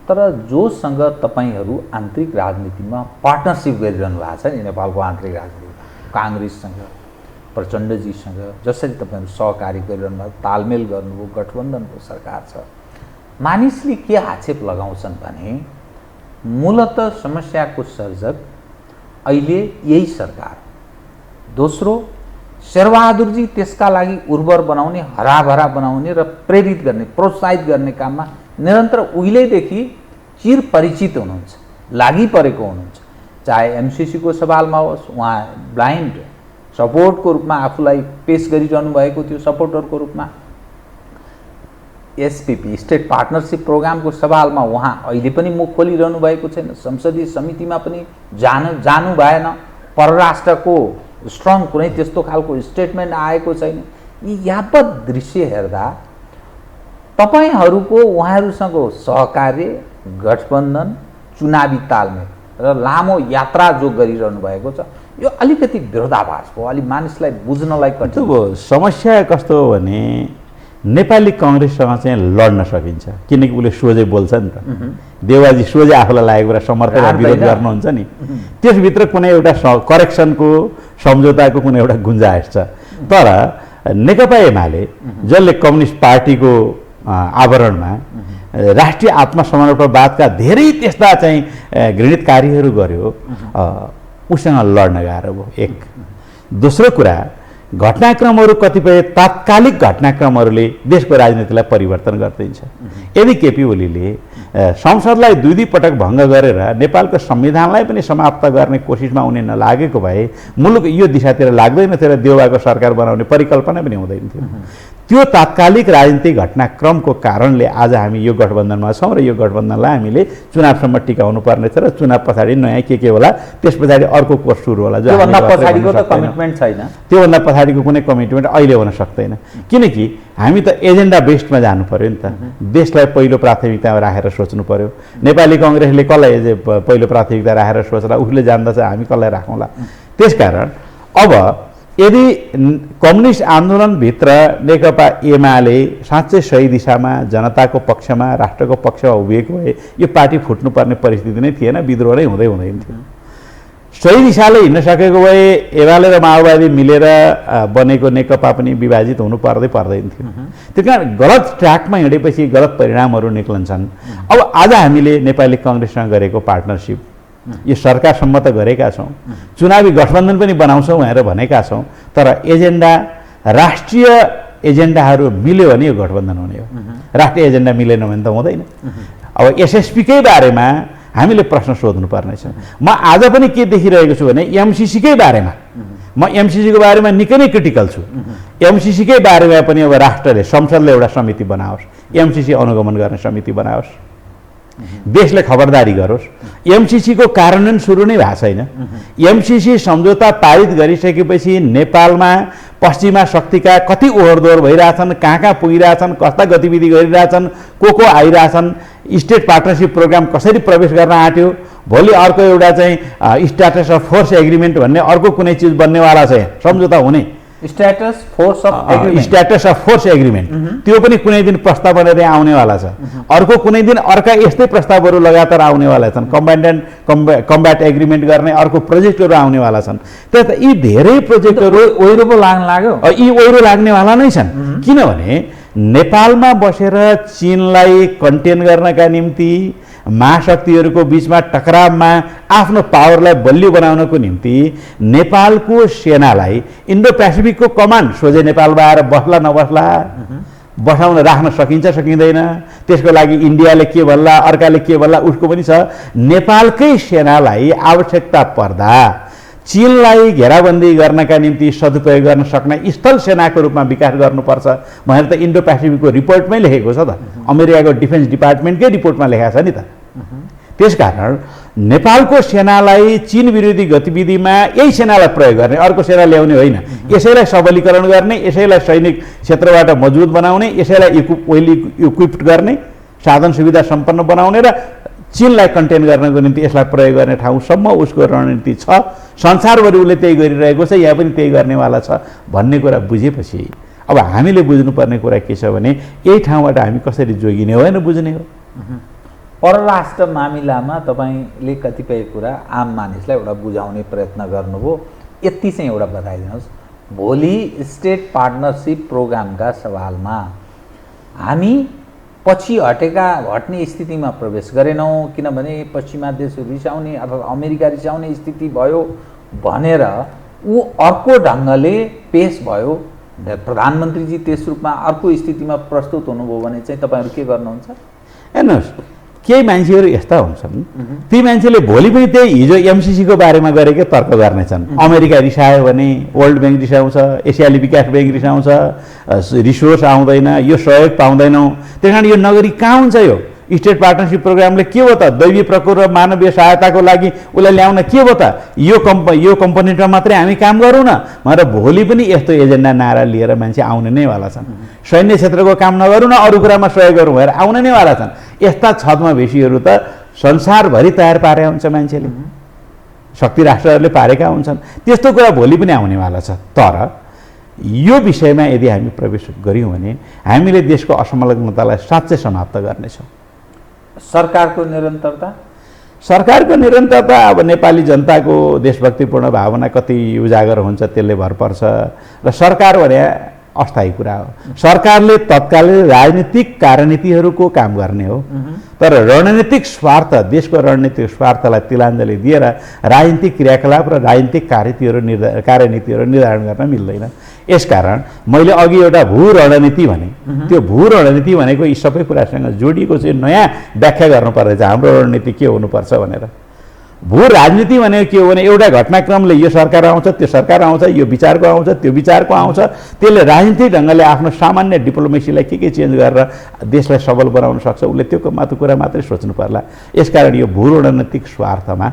तर जोसँग तपाईँहरू आन्तरिक राजनीतिमा पार्टनरसिप गरिरहनु भएको छ नि, नेपालको आन्तरिक राजनीति काङ्ग्रेससँग, प्रचण्डजीसँग जसरी तपाईँहरू सहकारी गरिरहनु भएको, तालमेल गर्नुभयो, गठबन्धनको सरकार छ, मानिसले के आक्षेप लगाउँछन् भने मूलत समस्याको सर्जक अहिले यही सरकार, दोस्रो, शेरबहादुरजी त्यसका लागि उर्वर बनाउने, हराभरा बनाउने र प्रेरित गर्ने, प्रोत्साहित गर्ने काममा निरन्तर उहिलेदेखि चिरपरिचित हुनुहुन्छ, लागि परेको हुनुहुन्छ। चाहे एमसिसीको सवालमा होस्, उहाँ ब्लाइन्ड सपोर्टको रूपमा आफूलाई पेश गरिरहनु भएको थियो, सपोर्टरको रूपमा। एसपीपी स्टेट पार्टनरसिप प्रोग्रामको सवालमा उहाँ अहिले पनि मुख खोलिरहनु भएको छैन, संसदीय समितिमा पनि जानु भएन, परराष्ट्रको स्ट्रङ कुनै त्यस्तो खालको स्टेटमेन्ट आएको छैन। यी यावत दृश्य हेर्दा तपाईहरूको उहाँहरूसँग सहकार्य, गठबन्धन, चुनावी तालमेल र लामो यात्रा जो गरिरहनु भएको छ, यो अलिकति विरोधाभास भयो, अलि मानिसलाई बुझ्नलाई कठिन भयो। समस्या कस्तो हो भने नेपाली कङ्ग्रेससँग चाहिँ लड्न सकिन्छ, किनकि उसले सोझै बोल्छ नि त। देवाजी सोझै आफूलाई लागेको कुरा समर्थन विरोध गर्नुहुन्छ नि, त्यसभित्र कुनै एउटा करेक्सनको, सम्झौताको कुनै एउटा गुन्जाइस छ। तर नेकपा एमाले जसले कम्युनिस्ट पार्टीको आवरणमा राष्ट्रिय आत्मसमर्पणवादका धेरै त्यस्ता चाहिँ घृणित कार्यहरू गर्यो, उसँग लड्न गाह्रो भयो। एक। दोस्रो कुरा, घटनाक्रमहरू कतिपय तात्कालिक घटनाक्रमहरूले देशको राजनीतिलाई परिवर्तन गरिदिन्छ। यदि केपी ओलीले संसदलाई दुई पटक भङ्ग गरेर नेपालको संविधानलाई पनि समाप्त गर्ने कोसिसमा उनी नलागेको भए मुलुक यो दिशातिर लाग्दैन थियो र देउबाको सरकार बनाउने परिकल्पना पनि हुँदैन थियो। त्यो तात्कालिक राजनीतिक घटनाक्रमको कारणले आज हामी यो गठबन्धनमा छौँ र यो गठबन्धनलाई हामीले चुनावसम्म टिकाउनु पर्नेछ र चुनाव पछाडि नयाँ के होला, त्यस पछाडि अर्को कोर्स सुरु होला। त्योभन्दा पछाडिको त कमिटमेन्ट छैन, त्योभन्दा पछाडिको कुनै कमिटमेन्ट अहिले हुन सक्दैन, किनकि हामी त एजेन्डा बेस्डमा जानु पर्यो नि त। देशलाई पहिलो प्राथमिकतामा राखेर सोच्नु पर्यो। नेपाली कङ्ग्रेसले कसलाई पहिलो प्राथमिकता राखेर सोच्ला, उसले जान्दछ, हामी कसलाई राखौँला। त्यसकारण अब यदि कम्युनिस्ट आन्दोलनभित्र नेकपा एमाले साँच्चै सही दिशामा, जनताको पक्षमा, राष्ट्रको पक्षमा उभिएको भए यो पार्टी फुट्नुपर्ने परिस्थिति नै थिएन, विद्रोह नै हुँदैन थियो। सही दिशाले हिँड्न सकेको भए एमाले र माओवादी मिलेर बनेको नेकपा पनि विभाजित हुनु पर्दैन थियो। त्यही कारण गलत ट्र्याकमा हिँडेपछि गलत परिणामहरू निक्लन्छन्। अब आज हामीले नेपाली कङ्ग्रेससँग गरेको पार्टनरसिप यो सरकारसम्म त गरेका छौँ, चुनावी गठबन्धन पनि बनाउँछौँ भनेर भनेका छौँ, तर एजेन्डा, राष्ट्रिय एजेन्डाहरू मिल्यो भने यो गठबन्धन हुने हो। राष्ट्रिय एजेन्डा मिलेन भने त हुँदैन। अब एसएसपीकै बारेमा हामीले प्रश्न सोध्नुपर्ने छ। म आज पनि के देखिरहेको छु भने एमसिसीकै बारेमा, म एमसिसीको बारेमा निकै नै क्रिटिकल छु। एमसिसीकै बारेमा पनि अब राष्ट्रले, संसदले एउटा समिति बनाओस्, एमसिसी अनुगमन गर्ने समिति बनाओस्, देशले खबरदारी गरोस्। एमसिसीको कार्यान्वयन सुरु नै भएको छैन। एमसिसी सम्झौता पारित गरिसकेपछि नेपालमा पश्चिमा शक्तिका कति ओहोरदोहोर भइरहेछन्, कहाँ पुगिरहेछन्, कस्ता गतिविधि गरिरहेछन्, को आइरहेछन्, स्टेट पार्टनरसिप प्रोग्राम कसरी प्रवेश गर्न आँट्यो, भोलि अर्को एउटा चाहिँ स्ट्याटस अफ फोर्स एग्रिमेन्ट भन्ने अर्को कुनै चिज बन्नेवाला छ, सम्झौता हुने स्ट्याटस अफ फोर्स एग्रिमेन्ट, त्यो पनि कुनै दिन प्रस्ताव बनेर आउनेवाला छ। अर्को कुनै दिन अर्का यस्तै प्रस्तावहरू लगातार आउनेवाला छन्, कम्ब्याट एग्रिमेन्ट गर्ने अर्को प्रोजेक्टहरू आउनेवाला छन्। त्यही त यी धेरै प्रोजेक्टहरू ओहिरो पो लाग्न लाग्यो, यी ओहिरो लाग्नेवाला नै छन्। किनभने नेपालमा बसेर चीनलाई कन्टेन गर्नका निम्ति, महाशक्तिहरूको बिचमा टकरावमा आफ्नो पावरलाई बलियो बनाउनको निम्ति नेपालको सेनालाई इन्डो पेसिफिकको कमान्ड सोझै नेपालमा आएर बस्ला नबस्ला, बसाउन राख्न सकिन्छ सकिँदैन, त्यसको लागि इन्डियाले के भन्ला, अर्काले के भन्ला, उसको पनि छ। नेपालकै सेनालाई आवश्यकता पर्दा चीनलाई घेराबन्दी गर्नका निम्ति सदुपयोग गर्न सक्ने स्थल सेनाको रूपमा विकास गर्नुपर्छ भनेर त इन्डो पेसिफिकको रिपोर्टमै लेखेको छ त, अमेरिकाको डिफेन्स डिपार्टमेन्टकै रिपोर्टमा लेखेको छ नि त। त्यसकारण नेपालको सेनालाई चीन विरोधी गतिविधिमा यही सेनालाई प्रयोग गर्ने, अर्को सेना ल्याउने होइन। यसैलाई सबलीकरण गर्ने, यसैलाई सैनिक क्षेत्रबाट मजबुत बनाउने, यसैलाई इक्विप्ड गर्ने, साधन सुविधा सम्पन्न बनाउने र चीनलाई कन्टेन गर्नको निम्ति यसलाई प्रयोग गर्ने ठाउँसम्म उसको रणनीति छ। संसारभरि उसले त्यही गरिरहेको छ, यहाँ पनि त्यही गर्नेवाला छ भन्ने कुरा बुझेपछि अब हामीले बुझ्नुपर्ने कुरा के छ भने यही ठाउँबाट हामी कसरी जोगिने हो, होइन बुझ्ने हो। परराष्ट्र मामिलामा तपाईँले कतिपय कुरा आम मानिसलाई एउटा बुझाउने प्रयत्न गर्नुभयो। यति चाहिँ एउटा बताइदिनुहोस्, भोलि स्टेट पार्टनरसिप प्रोग्रामका सवालमा हामी पछि हट्ने स्थितिमा प्रवेश गरेनौँ, किनभने पश्चिमा देशहरू रिसाउने अथवा अमेरिका रिसाउने स्थिति भयो भनेर ऊ अर्को ढङ्गले पेश भयो, प्रधानमन्त्रीजी त्यस रूपमा अर्को स्थितिमा प्रस्तुत हुनुभयो भने चाहिँ तपाईँहरू के गर्नुहुन्छ? हेर्नुहोस्, केही मान्छेहरू यस्ता हुन्छन्, ती मान्छेले भोलि पनि त्यही हिजो एमसिसीको बारेमा गरेकै तर्क गर्नेछन्। अमेरिका रिसायो भने वर्ल्ड ब्याङ्क रिसाउँछ, एसियाली विकास ब्याङ्क रिसाउँछ, रिसोर्स आउँदैन, यो सहयोग पाउँदैनौँ, त्यस कारण यो नगरी कहाँ हुन्छ? यो स्टेट पार्टनरसिप प्रोग्रामले के हो त? दैवीय प्रकोप र मानवीय सहायताको लागि उसलाई ल्याउन के हो त? यो कम्पोनेन्टमा मात्रै हामी काम गरौँ न भनेर भोलि पनि यस्तो एजेन्डा नारा लिएर मान्छे आउने नै वाला छन्। सैन्य क्षेत्रको काम नगरौँ न, अरू कुरामा सहयोग गरौँ भएर आउने नै वाला छन्। यस्ता छद्मवेशीहरू त संसारभरि तयार पारे हुन्छ मान्छेले, शक्ति राष्ट्रहरूले पारेका हुन्छन्। त्यस्तो कुरा भोलि पनि आउनेवाला छ। तर यो विषयमा यदि हामी प्रवेश गऱ्यौँ भने हामीले देशको असंलग्नतालाई साँच्चै समाप्त गर्नेछौँ। सरकारको निरन्तरता, सरकारको निरन्तरता अब नेपाली जनताको देशभक्तिपूर्ण भावना कति उजागर हुन्छ त्यसले भर पर्छ। र सरकार भने अस्थायी कुरा हो। सरकारले तत्कालीन राजनीतिक कार्यनीतिहरूको काम गर्ने हो, तर रणनीतिक स्वार्थ, देशको रणनीतिक स्वार्थलाई तिलाञ्जली दिएर राजनीतिक क्रियाकलाप र राजनीतिक कार्यनीतिहरू निर्धारण गर्न मिल्दैन। यसकारण मैले अघि एउटा भू रणनीति भने, त्यो भू रणनीति भनेको यी सबै कुरासँग जोडिएको चाहिँ नयाँ व्याख्या गर्नुपर्नेछ हाम्रो रणनीति के हुनुपर्छ भनेर। भू राजनीति भनेको के हो भने एउटा घटनाक्रमले यो सरकार आउँछ, त्यो सरकार आउँछ, यो विचारको आउँछ, त्यो विचारको आउँछ, त्यसले राजनीतिक ढङ्गले आफ्नो सामान्य डिप्लोमेसीलाई के चेन्ज गरेर देशलाई सबल बनाउन सक्छ, उसले त्यो कुरा मात्रै सोच्नु पर्ला। यसकारण यो भू रणनीतिक स्वार्थमा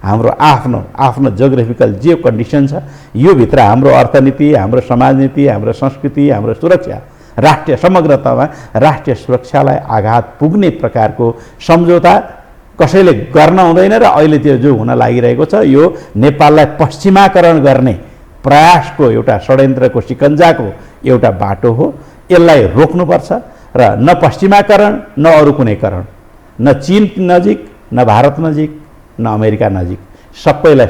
हाम्रो आफ्नो जोग्राफिकल जे कन्डिसन छ, यो भित्र हाम्रो अर्थनीति, हाम्रो समाजनीति, हाम्रो संस्कृति, हाम्रो सुरक्षा, राष्ट्रिय समग्रतामा राष्ट्रिय सुरक्षालाई आघात पुग्ने प्रकारको सम्झौता कसैले गर्न हुँदैन। र अहिले त्यो जो हुन लागिरहेको छ यो नेपाललाई पश्चिमाकरण गर्ने प्रयासको एउटा षड्यन्त्रको शिकन्जाको एउटा बाटो हो। यसलाई रोक्नुपर्छ र न पश्चिमाकरण न अरू कुनै करण, न चीन नजिक, न भारत नजिक, न अमेरिका नजिक, सबैलाई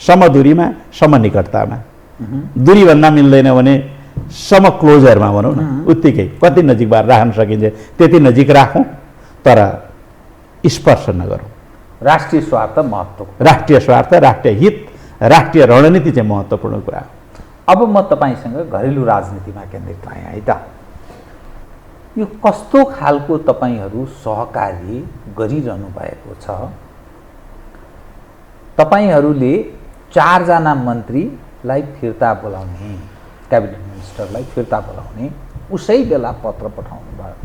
समदूरीमा, समनिकटतामा, दूरी भन्न मिल्दैन भने सम क्लोजरमा भनौँ न, उत्तिकै कति नजिकबाट राख्न सकिन्छ त्यति नजिक राखौँ, तर स्पर्श नगरौँ। राष्ट्रिय स्वार्थ महत्त्वपूर्ण, राष्ट्रिय स्वार्थ, राष्ट्रिय हित, राष्ट्रिय रणनीति चाहिँ महत्त्वपूर्ण कुरा हो। अब म तपाईँसँग घरेलु राजनीतिमा केन्द्रित भएँ है त। यो कस्तो खालको तपाईँहरू सहकारी गरिरहनु भएको छ? तपाईँहरूले 4 जना मन्त्रीलाई फिर्ता बोलाउने, क्याबिनेट मिनिस्टरलाई फिर्ता बोलाउने, उसै बेला पत्र पठाउनु भयो,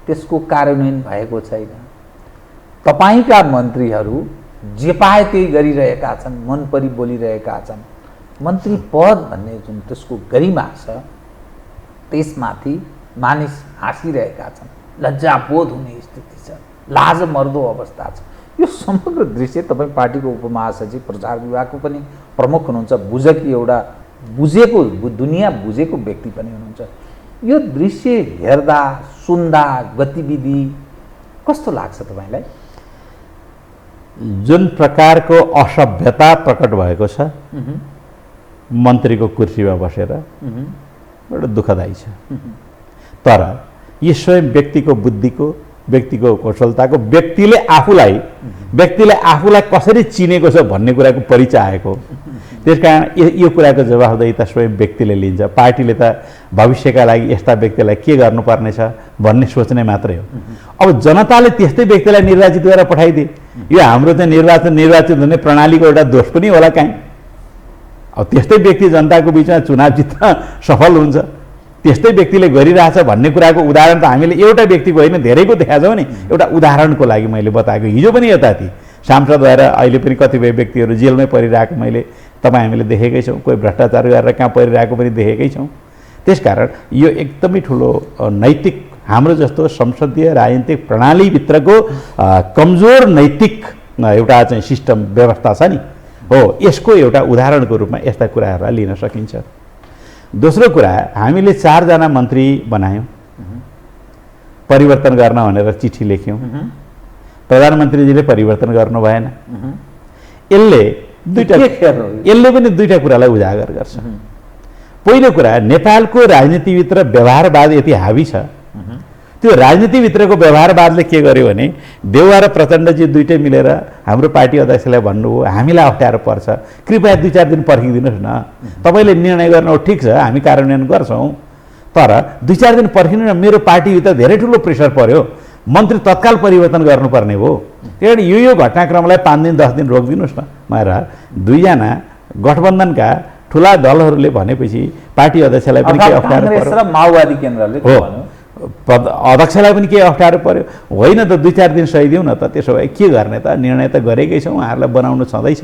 त्यसको कार्यान्वयन भएको छैन। तपाईँका मन्त्रीहरू जे पाए त्यही गरिरहेका छन्, मनपरी बोलिरहेका छन्। मन्त्री पद भन्ने जुन त्यसको गरिमा छ त्यसमाथि मानिस हाँसिरहेका छन्, लज्जाबोध हुने स्थिति छ, लाज मर्दो अवस्था छ। यो समग्र दृश्य तपाईँ पार्टीको उपमहासचिव, प्रचार विभागको पनि प्रमुख हुनुहुन्छ, बुझेको दुनियाँ बुझेको व्यक्ति पनि हुनुहुन्छ। यो दृश्य हेर्दा, सुन्दा, गतिविधि कस्तो लाग्छ तपाईँलाई? जुन प्रकारको असभ्यता प्रकट भएको छ मन्त्रीको कुर्सीमा बसेर, बडो दुःखदायी छ। तर यो स्वयं व्यक्तिको बुद्धिको, व्यक्तिको कौशलताको, व्यक्तिले आफूलाई कसरी चिनेको छ भन्ने कुराको परिचय आएको। त्यसकारण यो कुराको जवाफदेही त स्वयं व्यक्तिले लिन्छ। पार्टीले त भविष्यका लागि यस्ता व्यक्तिलाई के गर्नुपर्ने छ भन्ने सोच्ने मात्रै हो। अब जनताले त्यस्तै व्यक्तिलाई निर्वाचित गरेर पठाइदिए, यो हाम्रो चाहिँ निर्वाचित हुने प्रणालीको एउटा दोष पनि होला काहीँ। अब त्यस्तै व्यक्ति जनताको बिचमा चुनाव जित्न सफल हुन्छ, त्यस्तै व्यक्तिले गरिरहेछ भन्ने कुराको उदाहरण त हामीले एउटा व्यक्तिको होइन धेरैको देखाएको छौँ नि। एउटा उदाहरणको लागि मैले बताएको, हिजो पनि यता थिए सांसद भएर अहिले पनि कतिपय व्यक्तिहरू जेलमै परिरहेको हामीले देखेकै छौँ, कोही भ्रष्टाचार गरेर कहाँ परिरहेको पनि देखेकै छौँ। त्यसकारण यो एकदमै ठुलो नैतिक, हाम्रो जस्तो संसदीय राजनीतिक प्रणालीभित्रको कमजोर नैतिक एउटा चाहिँ सिस्टम व्यवस्था छ नि, हो यसको एउटा उदाहरणको रूपमा यस्ता कुराहरूलाई लिन सकिन्छ। दोस्रो कुरा, हामीले 4 जना मन्त्री बनायौँ, परिवर्तन गर्न भनेर चिठी लेख्यौँ, प्रधानमन्त्रीजीले परिवर्तन गर्नु भएन। यसले पनि दुईटा कुरालाई उजागर गर्छ। पहिलो कुरा, नेपालको राजनीतिभित्र व्यवहारवाद यति हावी छ, त्यो राजनीतिभित्रको व्यवहारवादले के गर्यो भने देउवा र प्रचण्डजी दुइटै मिलेर हाम्रो पार्टी अध्यक्षलाई भन्नुभयो हामीलाई अप्ठ्यारो पर्छ, कृपया 2-4 दिन पर्खिदिनुहोस् न, तपाईँले निर्णय गर्नु ठिक छ हामी कार्यान्वयन गर्छौँ, तर 2-4 दिन पर्खिनु न, मेरो पार्टीभित्र धेरै ठुलो प्रेसर पर्यो, मन्त्री तत्काल परिवर्तन गर्नुपर्ने भयो, त्यही भएर यो घटनाक्रमलाई 5 दिन 10 दिन रोकिदिनुहोस् न भनेर दुईजना गठबन्धनका ठुला दलहरूले भनेपछि पार्टी अध्यक्षलाई पनि के अप्ठ्यारो पर्यो र माओवादी केन्द्रले अध्यक्षलाई पनि के अप्ठ्यारो पर्यो, होइन त 2-4 दिन सही दिउँ न त, त्यसो भए के गर्ने त, निर्णय त गरेकै छौँ, उहाँहरूलाई बनाउनु छँदैछ।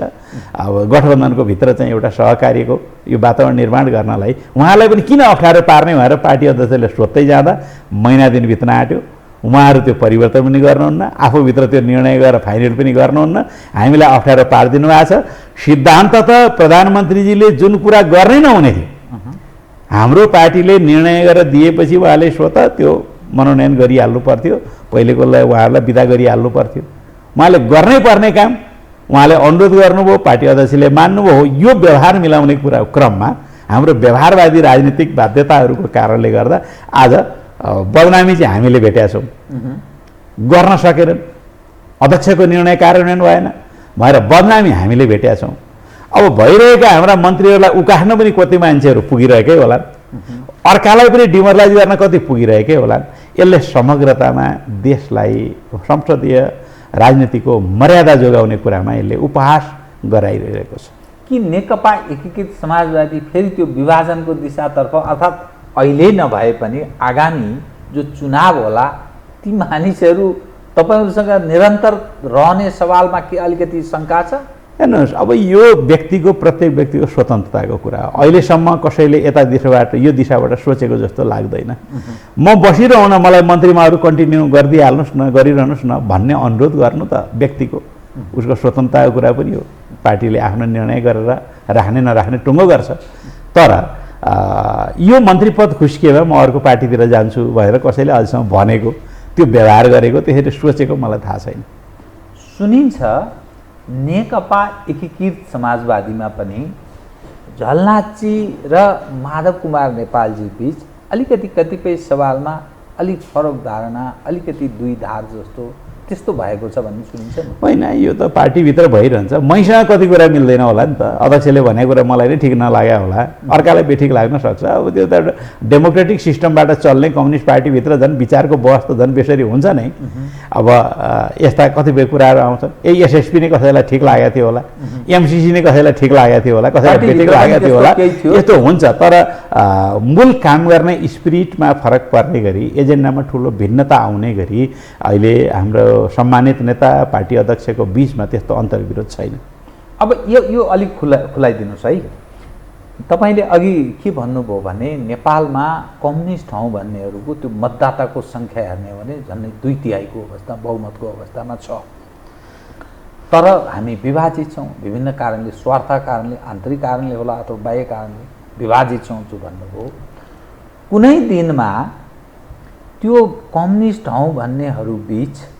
अब गठबन्धनको भित्र चाहिँ एउटा सहकार्यको यो वातावरण निर्माण गर्नलाई उहाँलाई पनि किन अप्ठ्यारो पार्ने भनेर पार्टी अध्यक्षले सोध्दै जाँदा महिना दिन बित्न आँट्यो, उहाँहरू त्यो परिवर्तन पनि गर्नुहुन्न, आफूभित्र त्यो निर्णय गरेर फाइनल पनि गर्नुहुन्न, हामीलाई अप्ठ्यारो पारिदिनु भएको छ। सिद्धान्त त प्रधानमन्त्रीजीले जुन कुरा गर्नै नहुने थियो, हाम्रो पार्टीले निर्णय गरेर दिएपछि उहाँले स्वतः त्यो मनोनयन गरिहाल्नु पर्थ्यो, पहिलेकोलाई उहाँहरूलाई बिदा गरिहाल्नु पर्थ्यो, उहाँले गर्नै पर्ने काम उहाँले अनुरोध गर्नुभयो, पार्टी अध्यक्षले मान्नुभयो। यो व्यवहार मिलाउने कुरा क्रममा हाम्रो व्यवहारवादी राजनीतिक बाध्यताहरूको कारणले गर्दा आज बदनामी चाहिँ हामीले भेटेका छौँ, गर्न सकेनन्, अध्यक्षको निर्णय कार्यान्वयन भएन भएर बदनामी हामीले भेटेका छौँ। अब भइरहेका हाम्रा मन्त्रीहरूलाई उकास्न पनि कति मान्छेहरू पुगिरहेकै होलान्, अर्कालाई पनि डिमोरलाइज गर्न कति पुगिरहेकै होलान्। यसले समग्रतामा देशलाई संसदीय राजनीतिको मर्यादा जोगाउने कुरामा यसले उपहास गराइरहेको छ। कि नेकपा एकीकृत समाजवादी फेरि त्यो विभाजनको दिशातर्फ, अर्थात् अहिले नभए पनि आगामी जो चुनाव होला ती मानिसहरू तपाईँहरूसँग निरन्तर रहने सवालमा के अलिकति शङ्का छ? हेर्नुहोस्, अब यो व्यक्तिको प्रत्येक व्यक्तिको स्वतन्त्रताको कुरा हो। अहिलेसम्म कसैले यता दिशाबाट यो दिशाबाट सोचेको जस्तो लाग्दैन। म बसिरहन मलाई मन्त्रीमा अरू कन्टिन्यू गरिदिइहाल्नुहोस् न, गरिरहनुहोस् न भन्ने अनुरोध गर्नु त व्यक्तिको उसको स्वतन्त्रताको कुरा पनि हो। पार्टीले आफ्नो निर्णय गरेर राख्ने नराख्ने टुङ्गो गर्छ, तर यो मन्त्री पद खुस्किएमा म अर्को पार्टीतिर जान्छु भनेर कसैले अहिलेसम्म भनेको, त्यो व्यवहार गरेको, त्यसरी सोचेको मलाई थाहा छैन। सुनिन्छ नेकपा एकीकृत समाजवादीमा पनि झलनाथजी र माधव कुमार नेपालजी बीच अलिकति कतिपय सवालमा अलिक फरक धारणा, अलिकति दुई धार जस्तो त्यस्तो भएको छ भन्ने सुनिन्छ नि? होइन, यो त पार्टीभित्र भइरहन्छ। मैसँग कति कुरा मिल्दैन होला नि त, अध्यक्षले भनेको कुरा मलाई नै ठिक नलाग्यो होला, अर्कालाई बेठिक लाग्न सक्छ। अब त्यो त डेमोक्रेटिक सिस्टमबाट चल्ने कम्युनिस्ट पार्टीभित्र झन् विचारको बहस त झन् बेसरी हुन्छ नै। अब यस्ता कतिपय कुराहरू आउँछन्, एसएसपी नै कसैलाई ठिक लागेको थियो होला, एमसिसी नै कसैलाई ठिक लागेको थियो होला, कसैलाई बेठिक लागेको थियो होला, यस्तो हुन्छ। तर मूल काम गर्ने स्पिरिटमा फरक पर्ने गरी, एजेन्डामा ठुलो भिन्नता आउने गरी अहिले हाम्रो सम्मानित नेता पार्टी अध्यक्षको बीचमा त्यस्तो अन्तर्विरोध छैन। अब यो अलिक खुलाइदिनुहोस् है। तपाईँले अघि के भन्नुभयो भने नेपालमा कम्युनिस्ट हौँ भन्नेहरूको त्यो मतदाताको सङ्ख्या हेर्ने हो भने झन्डै 2/3 अवस्था, बहुमतको अवस्थामा छ। तर हामी विभाजित छौँ विभिन्न कारणले, स्वार्थ कारणले, आन्तरिक कारणले होला अथवा बाह्य कारणले विभाजित छौँ जो भन्नुभयो। कुनै दिनमा त्यो कम्युनिस्ट हौँ भन्नेहरू बीच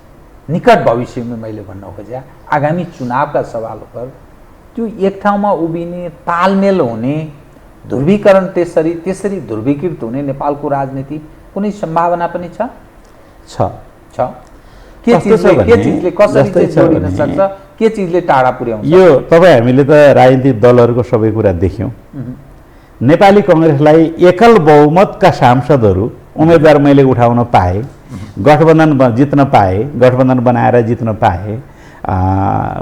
निकट भविष्यमा मैले भन्न खोजेँ आगामी चुनावका सवाल पर त्यो एक ठाउँमा उभिने, तालमेल हुने, ध्रुवीकरण त्यसरी ध्रुवीकृत हुने नेपालको राजनीति कुनै सम्भावना पनि छ? के चिजले कसरी जोडिन सक्छ, के चिजले टाढा पुर्याउँछ? यो तपाईँ हामीले त राजनीतिक दलहरूको सबै कुरा देख्यौँ। नेपाली कङ्ग्रेसलाई एकल बहुमतका सांसदहरू उम्मेदवार मैले उठाउन पाएँ, गठबन्धन जित्न पाएँ, गठबन्धन बनाएर जित्न पाएँ,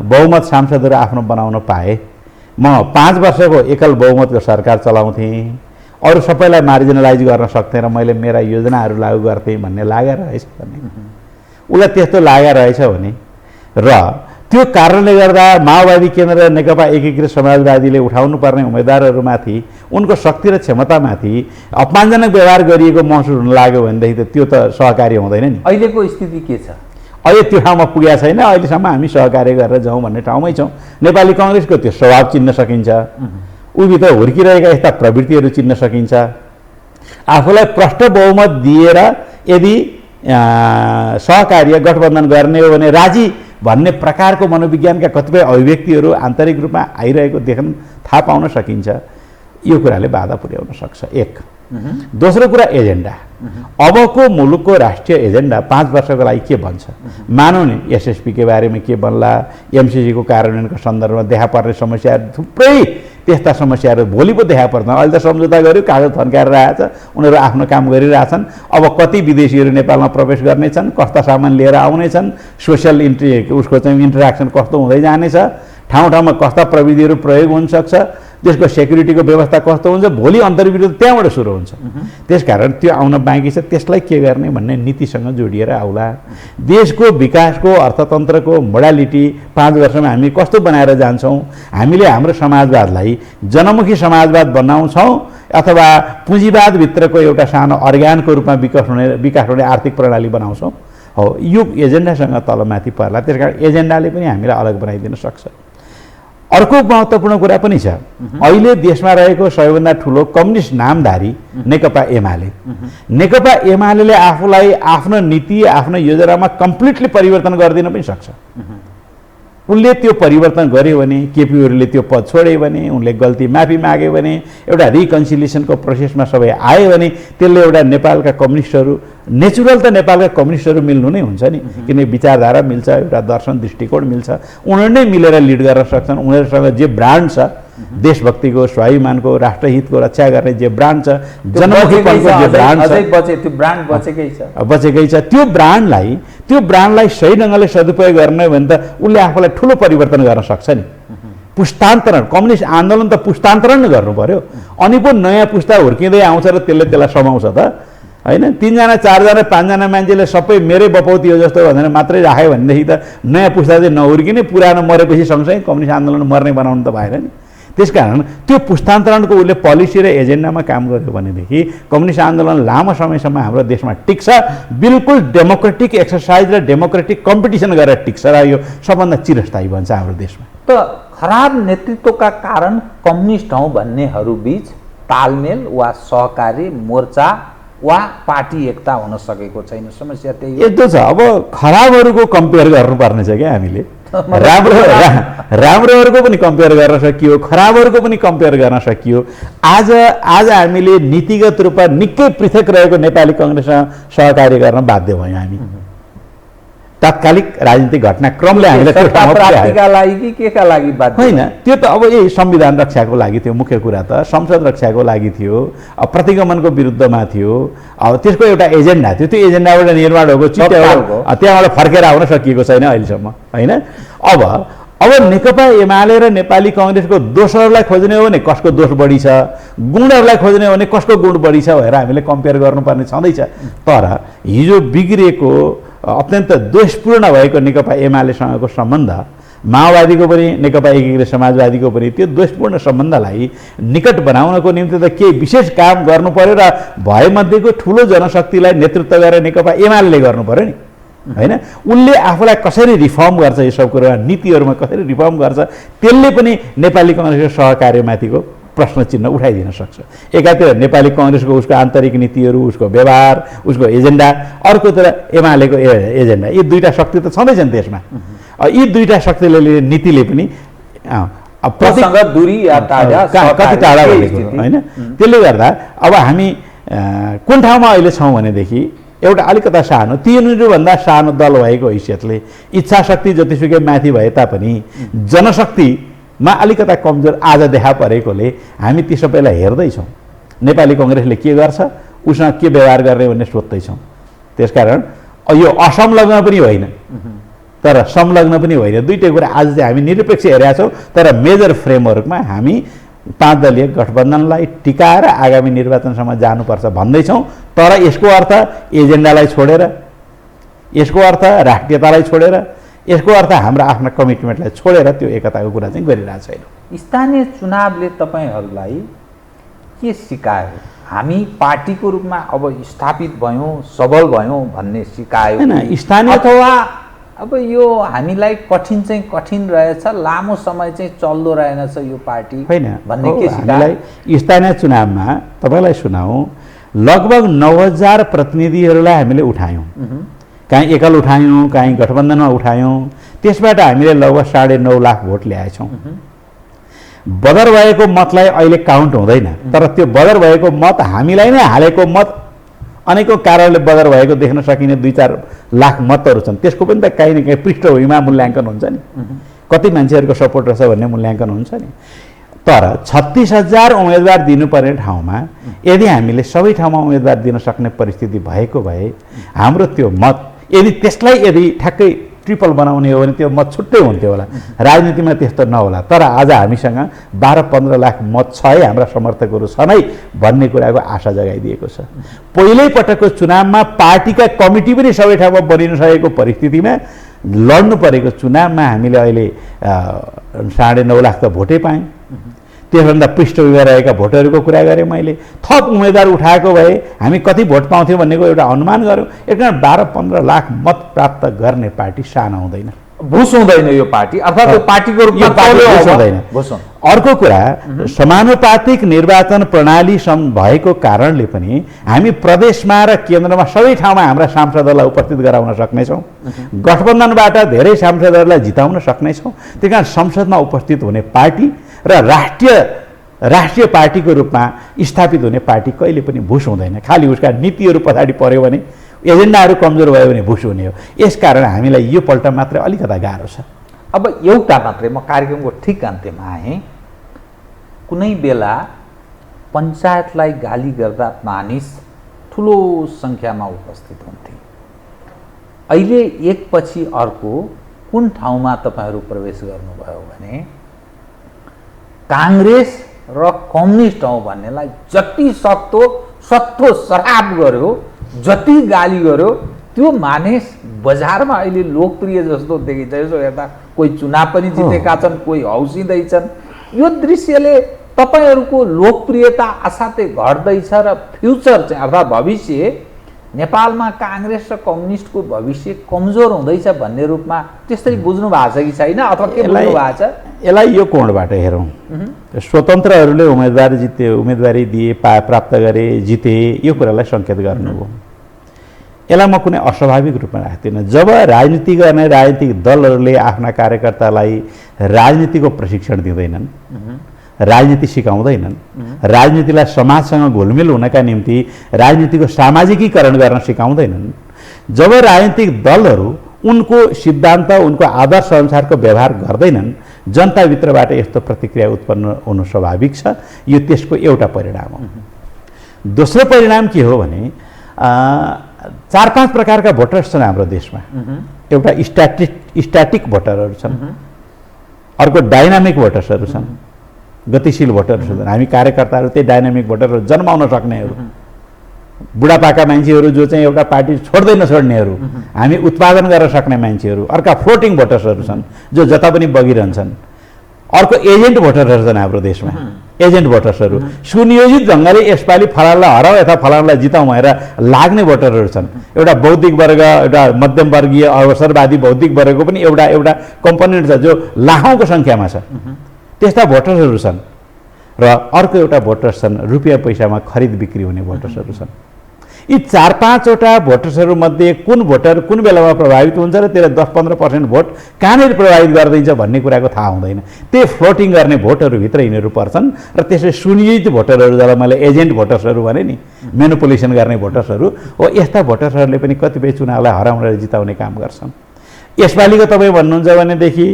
बहुमत सांसदहरू आफ्नो बनाउन पाएँ। म 5 वर्षको एकल बहुमतको सरकार चलाउँथेँ, अरू सबैलाई मार्जिनलाइज गर्न सक्थेँ र मैले मेरा योजनाहरू लागू गर्थेँ भन्ने लागेर रहेछ भने, उसलाई त्यस्तो लागेर रहेछ भने र त्यो कारणले गर्दा माओवादी केन्द्र र नेकपा एकीकृत समाजवादीले उठाउनु पर्ने उम्मेदवारहरूमाथि, उनको शक्ति र क्षमतामाथि अपमानजनक व्यवहार गरिएको महसुस हुन लाग्यो भनेदेखि त त्यो त सहकार्य हुँदैन नि। अहिलेको स्थिति के छ? अहिले त्यो ठाउँमा पुगेका छैन। अहिलेसम्म हामी सहकार्य गरेर जाउँ भन्ने ठाउँमै छौँ। नेपाली कङ्ग्रेसको त्यो स्वभाव चिन्न सकिन्छ, उभित्र हुर्किरहेका यस्ता प्रवृत्तिहरू चिन्न सकिन्छ। आफूलाई प्रष्ट बहुमत दिएर यदि सहकार्य गठबन्धन गर्ने हो भने राजी भन्ने प्रकारको मनोविज्ञानका कतिपय अभिव्यक्तिहरू आन्तरिक रूपमा आइरहेको देख्न थाहा पाउन सकिन्छ। यो कुराले बाधा पुर्याउन सक्छ। एक दोस्रो कुरा एजेन्डा। अबको मुलुकको राष्ट्रिय एजेन्डा 5 वर्षको लागि के बन्छ? मानौँ नि एसएसपी के बारेमा के बन्ला, एमसिसी को कार्यान्वयनको सन्दर्भमा देखा पर्ने समस्याहरू थुप्रै त्यस्ता समस्याहरू भोलि पो देखा पर्दैन। अहिले त सम्झौता गर्यो, कागज थन्काएर रहेछ, उनीहरू आफ्नो काम गरिरहेछन्। अब कति विदेशीहरू नेपालमा प्रवेश गर्नेछन्, कस्ता सामान लिएर आउनेछन्, सोसियल उसको चाहिँ इन्टरेक्सन कस्तो हुँदै जानेछ, ठाउँ ठाउँमा कस्ता प्रविधिहरू प्रयोग हुनसक्छ, त्यसको सेक्युरिटीको व्यवस्था कस्तो हुन्छ, भोलि अन्तर्विरोध त्यहाँबाट सुरु हुन्छ। त्यसकारण त्यो आउन बाँकी छ, त्यसलाई के गर्ने भन्ने नीतिसँग जोडिएर आउला। देशको विकासको अर्थतन्त्रको मोडालिटी 5 वर्षमा हामी कस्तो बनाएर जान्छौँ, हामीले हाम्रो समाजवादलाई जनमुखी समाजवाद बनाउँछौँ अथवा पुँजीवादभित्रको एउटा सानो अर्ग्यानको रूपमा विकास हुने आर्थिक प्रणाली बनाउँछौँ, हो यो एजेन्डासँग तलमाथि पर्ला। त्यसकारण एजेन्डाले पनि हामीलाई अलग बनाइदिन सक्छ। अर्को महत्त्वपूर्ण कुरा पनि छ, अहिले देशमा रहेको सबैभन्दा ठुलो कम्युनिस्ट नामधारी नेकपा एमाले। नेकपा एमाले आफूलाई आफ्नो नीति आफ्नो योजनामा कम्प्लिटली परिवर्तन गरिदिन पनि सक्छ। उनले त्यो परिवर्तन गर्यो भने, केपी ओलीले त्यो पद छोड्यो भने, उनले गल्ती माफी माग्यो भने, एउटा रिकन्सिलिएसनको प्रोसेसमा सबै आयो भने, त्यसले एउटा नेपालका कम्युनिस्टहरू, नेचुरल त नेपालका कम्युनिस्टहरू मिल्नु नै हुन्छ नि, किनकि विचारधारा मिल्छ, एउटा दर्शन दृष्टिकोण मिल्छ, उनीहरू नै मिलेर लिड गर्न सक्छन्। उनीहरूसँग जे ब्रान्ड छ, देशभक्तिको, स्वाभिमानको, राष्ट्रहितको रक्षा गर्ने जे ब्रान्ड छ, जनमुखीपनको जे ब्रान्ड छ, बचेकै छ, त्यो ब्रान्डलाई सही ढङ्गले सदुपयोग गर्ने भने त उसले आफूलाई ठुलो परिवर्तन गर्न सक्छ नि। पुस्तान्तरण, कम्युनिस्ट आन्दोलन त पुस्तान्तरण गर्नु पर्यो, अनि पो नयाँ पुस्ता हुर्किँदै आउँछ र त्यसलाई समाउँछ त होइन। 3 जना 4 जना 5 जना मान्छेले सबै मेरै बपौती हो जस्तो भनेर मात्रै राख्यो भनेदेखि त नयाँ पुस्ता चाहिँ नहुर्किने, पुरानो मरेपछि सँगसँगै कम्युनिस्ट आन्दोलन मर्ने बनाउनु त भएन नि। त्यसकारण त्यो पुस्तान्तरणको उसले पोलिसी र एजेन्डामा काम गर्यो भनेदेखि कम्युनिस्ट आन्दोलन लामो समयसम्म हाम्रो देशमा टिक्छ, बिल्कुल डेमोक्रेटिक एक्सर्साइज र डेमोक्रेटिक कम्पिटिसन गरेर टिक्छ र यो सबभन्दा चिरस्थायी बन्छ हाम्रो देशमा। त खराब नेतृत्वका कारण कम्युनिस्ट हौँ भन्नेहरू बीच तालमेल वा सहकारी मोर्चा वा पार्टी एकता हुन सकेको छैन, समस्या त्यही हो। यस्तो छ, अब खराबहरूको कम्पेयर गर्नुपर्ने छ क्या हामीले। राम्रोहरूको पनि कम्पेयर गर्न सकियो, खराबहरूको पनि कम्पेयर गर्न सकियो। आज हामीले नीतिगत रूपमा निकै पृथक रहेको नेपाली कङ्ग्रेससँग सहकार्य गर्न बाध्य भयौँ हामी। तात्कालिक राजनीतिक घटनाक्रमले हामीलाई प्राप्तिका लागि कि केका लागि बाध्य होइन, त्यो त अब यही संविधान रक्षाको लागि थियो, मुख्य कुरा त संसद रक्षाको लागि थियो, प्रतिगमनको विरुद्धमा थियो। अब त्यसको एउटा एजेन्डा थियो, त्यो एजेन्डाबाट निर्माण भएको त्यहाँबाट फर्केर आउन सकिएको छैन अहिलेसम्म होइन। अब नेकपा एमाले र नेपाली कङ्ग्रेसको दोषहरूलाई खोज्ने हो भने कसको दोष बढी छ, गुणहरूलाई खोज्ने हो भने कसको गुण बढी छ भनेर हामीले कम्पेयर गर्नुपर्ने छँदैछ। तर हिजो बिग्रिएको अत्यन्त दोषपूर्ण भएको नेकपा एमालेसँगको सम्बन्ध, माओवादीको पनि नेकपा एकीकृत समाजवादीको पनि, त्यो दोषपूर्ण सम्बन्धलाई निकट बनाउनको निम्ति त केही विशेष काम गर्नु पर्यो र भएमध्येको ठुलो जनशक्तिलाई नेतृत्व गरेर नेकपा एमाले गर्नु पर्यो नि होइन। उनले आफूलाई कसरी रिफर्म गर्छ, यो सब कुरामा नीतिहरूमा कसरी रिफर्म गर्छ, त्यसले पनि नेपाली कङ्ग्रेसको सहकार्यमाथिको प्रश्न चिन्ह उठाइदिन सक्छ। एकातिर नेपाली कङ्ग्रेसको उसको आन्तरिक नीतिहरू, उसको व्यवहार, उसको एजेन्डा, अर्कोतिर एमालेको एजेन्डा, यी दुईवटा शक्ति त छँदैछन् देशमा। यी दुईवटा शक्तिले नीतिले पनि दूरी या कति टाढा भएको होइन। त्यसले गर्दा अब हामी कुन ठाउँमा अहिले छौँ भनेदेखि एउटा अलिकता सानो, तीनभन्दा सानो दल भएको हैसियतले इच्छा शक्ति जतिसुकै माथि भए तापनि जनशक्तिमा अलिकता कमजोर आज देखा परेकोले हामी ती सबैलाई हेर्दैछौँ। नेपाली कङ्ग्रेसले के गर्छ, उसँग के व्यवहार गर्ने भन्ने सोध्दैछौँ। त्यसकारण यो असंलग्न पनि होइन तर संलग्न पनि होइन, दुईटै कुरा आज चाहिँ हामी निरपेक्ष हेरेका छौँ। तर मेजर फ्रेमवर्कमा हामी 5 दलीय गठबन्धनलाई टिकाएर आगामी निर्वाचनसम्म जानुपर्छ भन्दैछौँ। तर यसको अर्थ एजेन्डालाई छोडेर, यसको अर्थ राष्ट्रियतालाई छोडेर, यसको अर्थ हाम्रो आफ्ना कमिटमेन्टलाई छोडेर त्यो एकताको कुरा चाहिँ गरिरहेको छैन। स्थानीय चुनावले तपाईँहरूलाई के सिकायो? हामी पार्टीको रूपमा अब स्थापित भयौँ, सबल भयौँ भन्ने सिकायो स्थानीय, अथवा अब यो हामीलाई कठिन रहेछ, लामो समय चाहिँ चल्दो रहेनछ यो पार्टी होइन भन्ने के सिकायो? हामीलाई स्थानीय चुनावमा तपाईँलाई सुनाउँ, लगभग 9000 प्रतिनिधिहरूलाई हामीले उठायौँ। काहीँ एकल उठायौँ, काहीँ गठबन्धनमा उठायौँ। त्यसबाट हामीले लगभग 9.5 लाख भोट ल्याएछौँ बदर भएको मतलाई अहिले काउन्ट हुँदैन, तर त्यो बदर भएको मत हामीलाई नै हालेको मत अनेकौँ कारणले बदर भएको देख्न सकिने 2-4 लाख मतहरू छन्। त्यसको पनि त काहीँ न काहीँ पृष्ठभूमिमा मूल्याङ्कन हुन्छ नि, कति मान्छेहरूको सपोर्ट रहेछ भन्ने मूल्याङ्कन हुन्छ नि। तर 36,000 उम्मेदवार दिनुपर्ने ठाउँमा यदि हामीले सबै ठाउँमा उम्मेदवार दिन सक्ने परिस्थिति भएको भए हाम्रो त्यो मत यदि त्यसलाई यदि ठ्याक्कै ट्रिपल बनाउने हो भने त्यो मत छुट्टै हुन्थ्यो होला। राजनीतिमा त्यस्तो नहोला, तर आज हामीसँग 12-15 लाख मत छ है, हाम्रा समर्थकहरू छन् है भन्ने कुराको आशा जगाइदिएको छ। पहिल्यै पटकको चुनावमा पार्टीका कमिटी पनि सबै ठाउँमा बनिन सकेको परिस्थितिमा लड्नु परेको चुनावमा हामीले अहिले 9.5 लाख त भोटै पायौँ। त्यसभन्दा पृष्ठभूमिमा रहेका भोटहरूको कुरा गरेँ मैले। थप उम्मेदवार उठाएको भए हामी कति भोट पाउँथ्यौँ भन्नेको एउटा अनुमान गऱ्यौँ। एकदम 12-15 लाख मत प्राप्त गर्ने पार्टी सानो हुँदैन, भुस हुँदैन यो पार्टी, अर्थात् यो पार्टीको रूपमा हुँदैन। अर्को कुरा, समानुपातिक निर्वाचन प्रणाली भएको कारणले पनि हामी प्रदेशमा र केन्द्रमा सबै ठाउँमा हाम्रा सांसदहरूलाई उपस्थित गराउन सक्नेछौँ। गठबन्धनबाट धेरै सांसदहरूलाई जिताउन सक्नेछौँ। त्यही कारण संसदमा उपस्थित हुने पार्टी र राष्ट्रिय पार्टीको रूपमा स्थापित हुने पार्टी कहिले पनि भुस हुँदैन। खालि उसका नीतिहरू पछाडि पर्यो भने, एजेन्डाहरू कमजोर भयो भने भुस हुने हो। यसकारण हामीलाई यो पल्ट मात्रै अलिकता गाह्रो छ। अब एउटा मात्रै, म कार्यक्रमको ठिक अन्त्यमा आएँ। कुनै बेला पञ्चायतलाई गाली गर्दा मानिस ठुलो सङ्ख्यामा उपस्थित हुन्थे। अहिले एकपछि अर्को कुन ठाउँमा तपाईँहरू प्रवेश गर्नुभयो भने काङ्ग्रेस र कम्युनिस्ट हौ भन्नेलाई जति सक्दो सत्तो सराप गर्यो, जति गाली गर्यो, त्यो मानिस बजारमा अहिले लोकप्रिय जस्तो देखिन्छ। यसो हेर्दा कोही चुनाव पनि जितेका छन्, कोही हौसिँदैछन्। यो दृश्यले तपाईँहरूको लोकप्रियता असाध्यै घट्दैछ र फ्युचर चाहिँ अर्थात् भविष्य नेपालमा काङ्ग्रेस र कम्युनिस्टको भविष्य कमजोर हुँदैछ भन्ने रूपमा त्यसरी बुझ्नु भएको छ कि छैन, अथवा के बुझ्नु भएको छ? यसलाई यो कोणबाट हेरौँ। स्वतन्त्रहरूले उम्मेदवारी दिए, प्राप्त गरे, जिते, यो कुरालाई सङ्केत गर्नुभयो। यसलाई म कुनै अस्वाभाविक रूपमा राख्दिनँ। जब राजनीति गर्ने राजनीतिक दलहरूले आफ्ना कार्यकर्तालाई राजनीतिको प्रशिक्षण दिँदैनन्, राजनीति सिकाउँदैनन्, राजनीतिलाई समाजसँग घुलमिल हुनका निम्ति राजनीतिको सामाजिकीकरण गर्न सिकाउँदैनन्, जब राजनीतिक दलहरू उनको सिद्धान्त, उनको आदर्श अनुसारको व्यवहार गर्दैनन्, जनताभित्रबाट यस्तो प्रतिक्रिया उत्पन्न हुनु स्वाभाविक छ। यो त्यसको एउटा परिणाम हो। दोस्रो परिणाम के हो भने 4-5 प्रकारका भोटर्स छन् हाम्रो देशमा। एउटा स्ट्याटिक भोटरहरू छन्, अर्को डाइनामिक भोटर्सहरू छन्, गतिशील भोटरहरू छन्। हामी कार्यकर्ताहरू त्यही डाइनामिक भोटरहरू, जन्माउन सक्नेहरू, बुढापाका मान्छेहरू जो चाहिँ एउटा पार्टी छोड्दै नछोड्नेहरू, हामी उत्पादन गर्न सक्ने मान्छेहरू। अर्का फ्लोटिङ भोटर्सहरू छन् जो जता पनि बगिरहन्छन्। अर्को एजेन्ट भोटरहरू छन् हाम्रो देशमा। एजेन्ट भोटर्सहरू सुनियोजित ढङ्गले यसपालि फलानलाई हराउँ यता फलानलाई जिताउँ भनेर लाग्ने भोटरहरू छन्। एउटा बौद्धिक वर्ग, एउटा मध्यम वर्गीय अवसरवादी बौद्धिक वर्गको पनि एउटा कम्पोनेन्ट छ जो लाखौँको सङ्ख्यामा छ। त्यस्ता भोटर्सहरू छन्। र अर्को एउटा भोटर्स छन् रुपियाँ पैसामा खरिद बिक्री हुने भोटर्सहरू छन्। यी 4-5वटा भोटर्सहरूमध्ये कुन भोटर कुन बेलामा प्रभावित हुन्छ र त्यसले 10-15% भोट कहाँनिर प्रभावित गरिदिन्छ भन्ने कुराको थाहा हुँदैन। त्यही फ्लोटिङ गर्ने भोटहरूभित्र यिनीहरू पर्छन् र त्यसले सुनियोजित भोटरहरू, जसलाई मैले एजेन्ट भोटर्सहरू भने नि, मेनिपुलेसन गर्ने भोटर्सहरू हो। यस्ता भोटर्सहरूले पनि कतिपय चुनावलाई हराउन र जिताउने काम गर्छन्। यसपालिको तपाईँ भन्नुहुन्छ भनेदेखि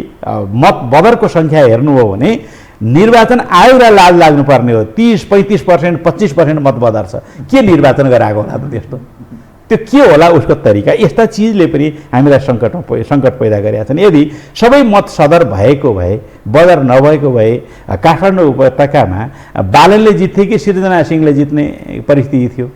मत बदरको सङ्ख्या हेर्नुभयो भने निर्वाचन आयोगलाई लाज लाग्नुपर्ने हो। 30-35%, 25% मत बदर छ। के निर्वाचन गराएको होला त त्यस्तो? त्यो के होला उसको तरिका? यस्ता चिजले पनि हामीलाई सङ्कट पैदा गरेका छन्। यदि सबै मत सदर भएको भए, बदर नभएको भए, काठमाडौँ उपत्यकामा बालनले जित्थे कि सृजना सिंहले जित्ने परिस्थिति थियो।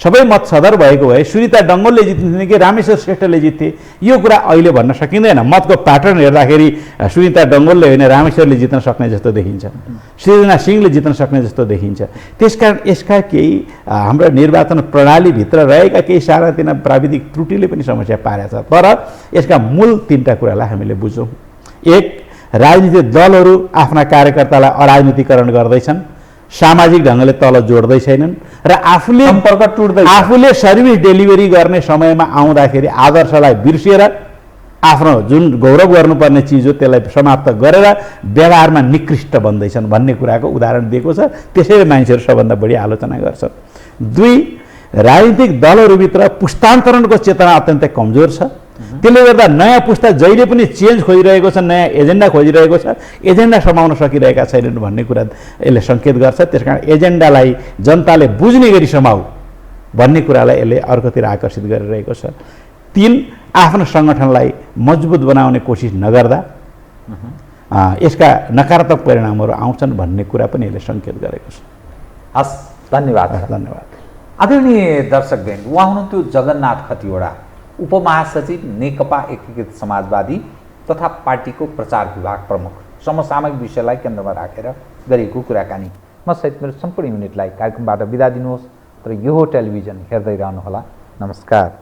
सबै मत सदर भएको भए सुनिता डङ्गोलले जित्ने कि रामेश्वर श्रेष्ठले जित्थे, यो कुरा अहिले भन्न सकिँदैन। मतको प्याटर्न हेर्दाखेरि सुनिता डङ्गोलले होइन रामेश्वरले जित्न सक्ने जस्तो देखिन्छ, सृजना सिंहले जित्न सक्ने जस्तो देखिन्छ। त्यसकारण यसका केही हाम्रो निर्वाचन प्रणालीभित्र रहेका केही सानातिना प्राविधिक त्रुटिले पनि समस्या पारेको छ। तर यसका मूल 3टा कुरालाई हामीले बुझौँ। एक, राजनीतिक दलहरू आफ्ना कार्यकर्तालाई अराजनीतिकरण गर्दैछन्, सामाजिक ढङ्गले तल जोड्दै छैनन् र आफूले सर्भिस डेलिभरी गर्ने समयमा आउँदाखेरि आदर्शलाई बिर्सिएर आफ्नो जुन गौरव गर्नुपर्ने चिज हो त्यसलाई समाप्त गरेर व्यवहारमा निकृष्ट बन्दैछन् भन्ने कुराको उदाहरण दिएको छ। त्यसैले मान्छेहरू सबभन्दा बढी आलोचना गर्छन्। 2, राजनीतिक दलहरूभित्र पुस्तान्तरणको चेतना अत्यन्तै कमजोर छ। त्यसले गर्दा नयाँ पुस्ता जहिले पनि चेन्ज खोजिरहेको छ, नयाँ एजेन्डा खोजिरहेको छ, एजेन्डा समाउन सकिरहेका छैनन् भन्ने कुरा यसले सङ्केत गर्छ। त्यसकारण एजेन्डालाई जनताले बुझ्ने गरी समाऊ भन्ने कुरालाई यसले अर्कोतिर आकर्षित गरिरहेको छ। 3, आफ्नो सङ्गठनलाई मजबुत बनाउने कोसिस नगर्दा यसका नकारात्मक परिणामहरू आउँछन् भन्ने कुरा पनि यसले सङ्केत गरेको छ। हस्, धन्यवाद। धन्यवाद। आदरणीय दर्शकवृन्द, उहाँ हुनुहुन्थ्यो जगन्नाथ खतिवडा, उपमहासचिव नेकपा एकीकृत समाजवादी तथा पार्टीको प्रचार विभाग प्रमुख। समसामयिक विषयलाई केन्द्रमा राखेर गरिएको कुराकानी। म सहित मेरो सम्पूर्ण युनिटलाई कार्यक्रमबाट बिदा दिनुहोस्, तर यो टेलिभिजन हेर्दै रहनुहोला। नमस्कार।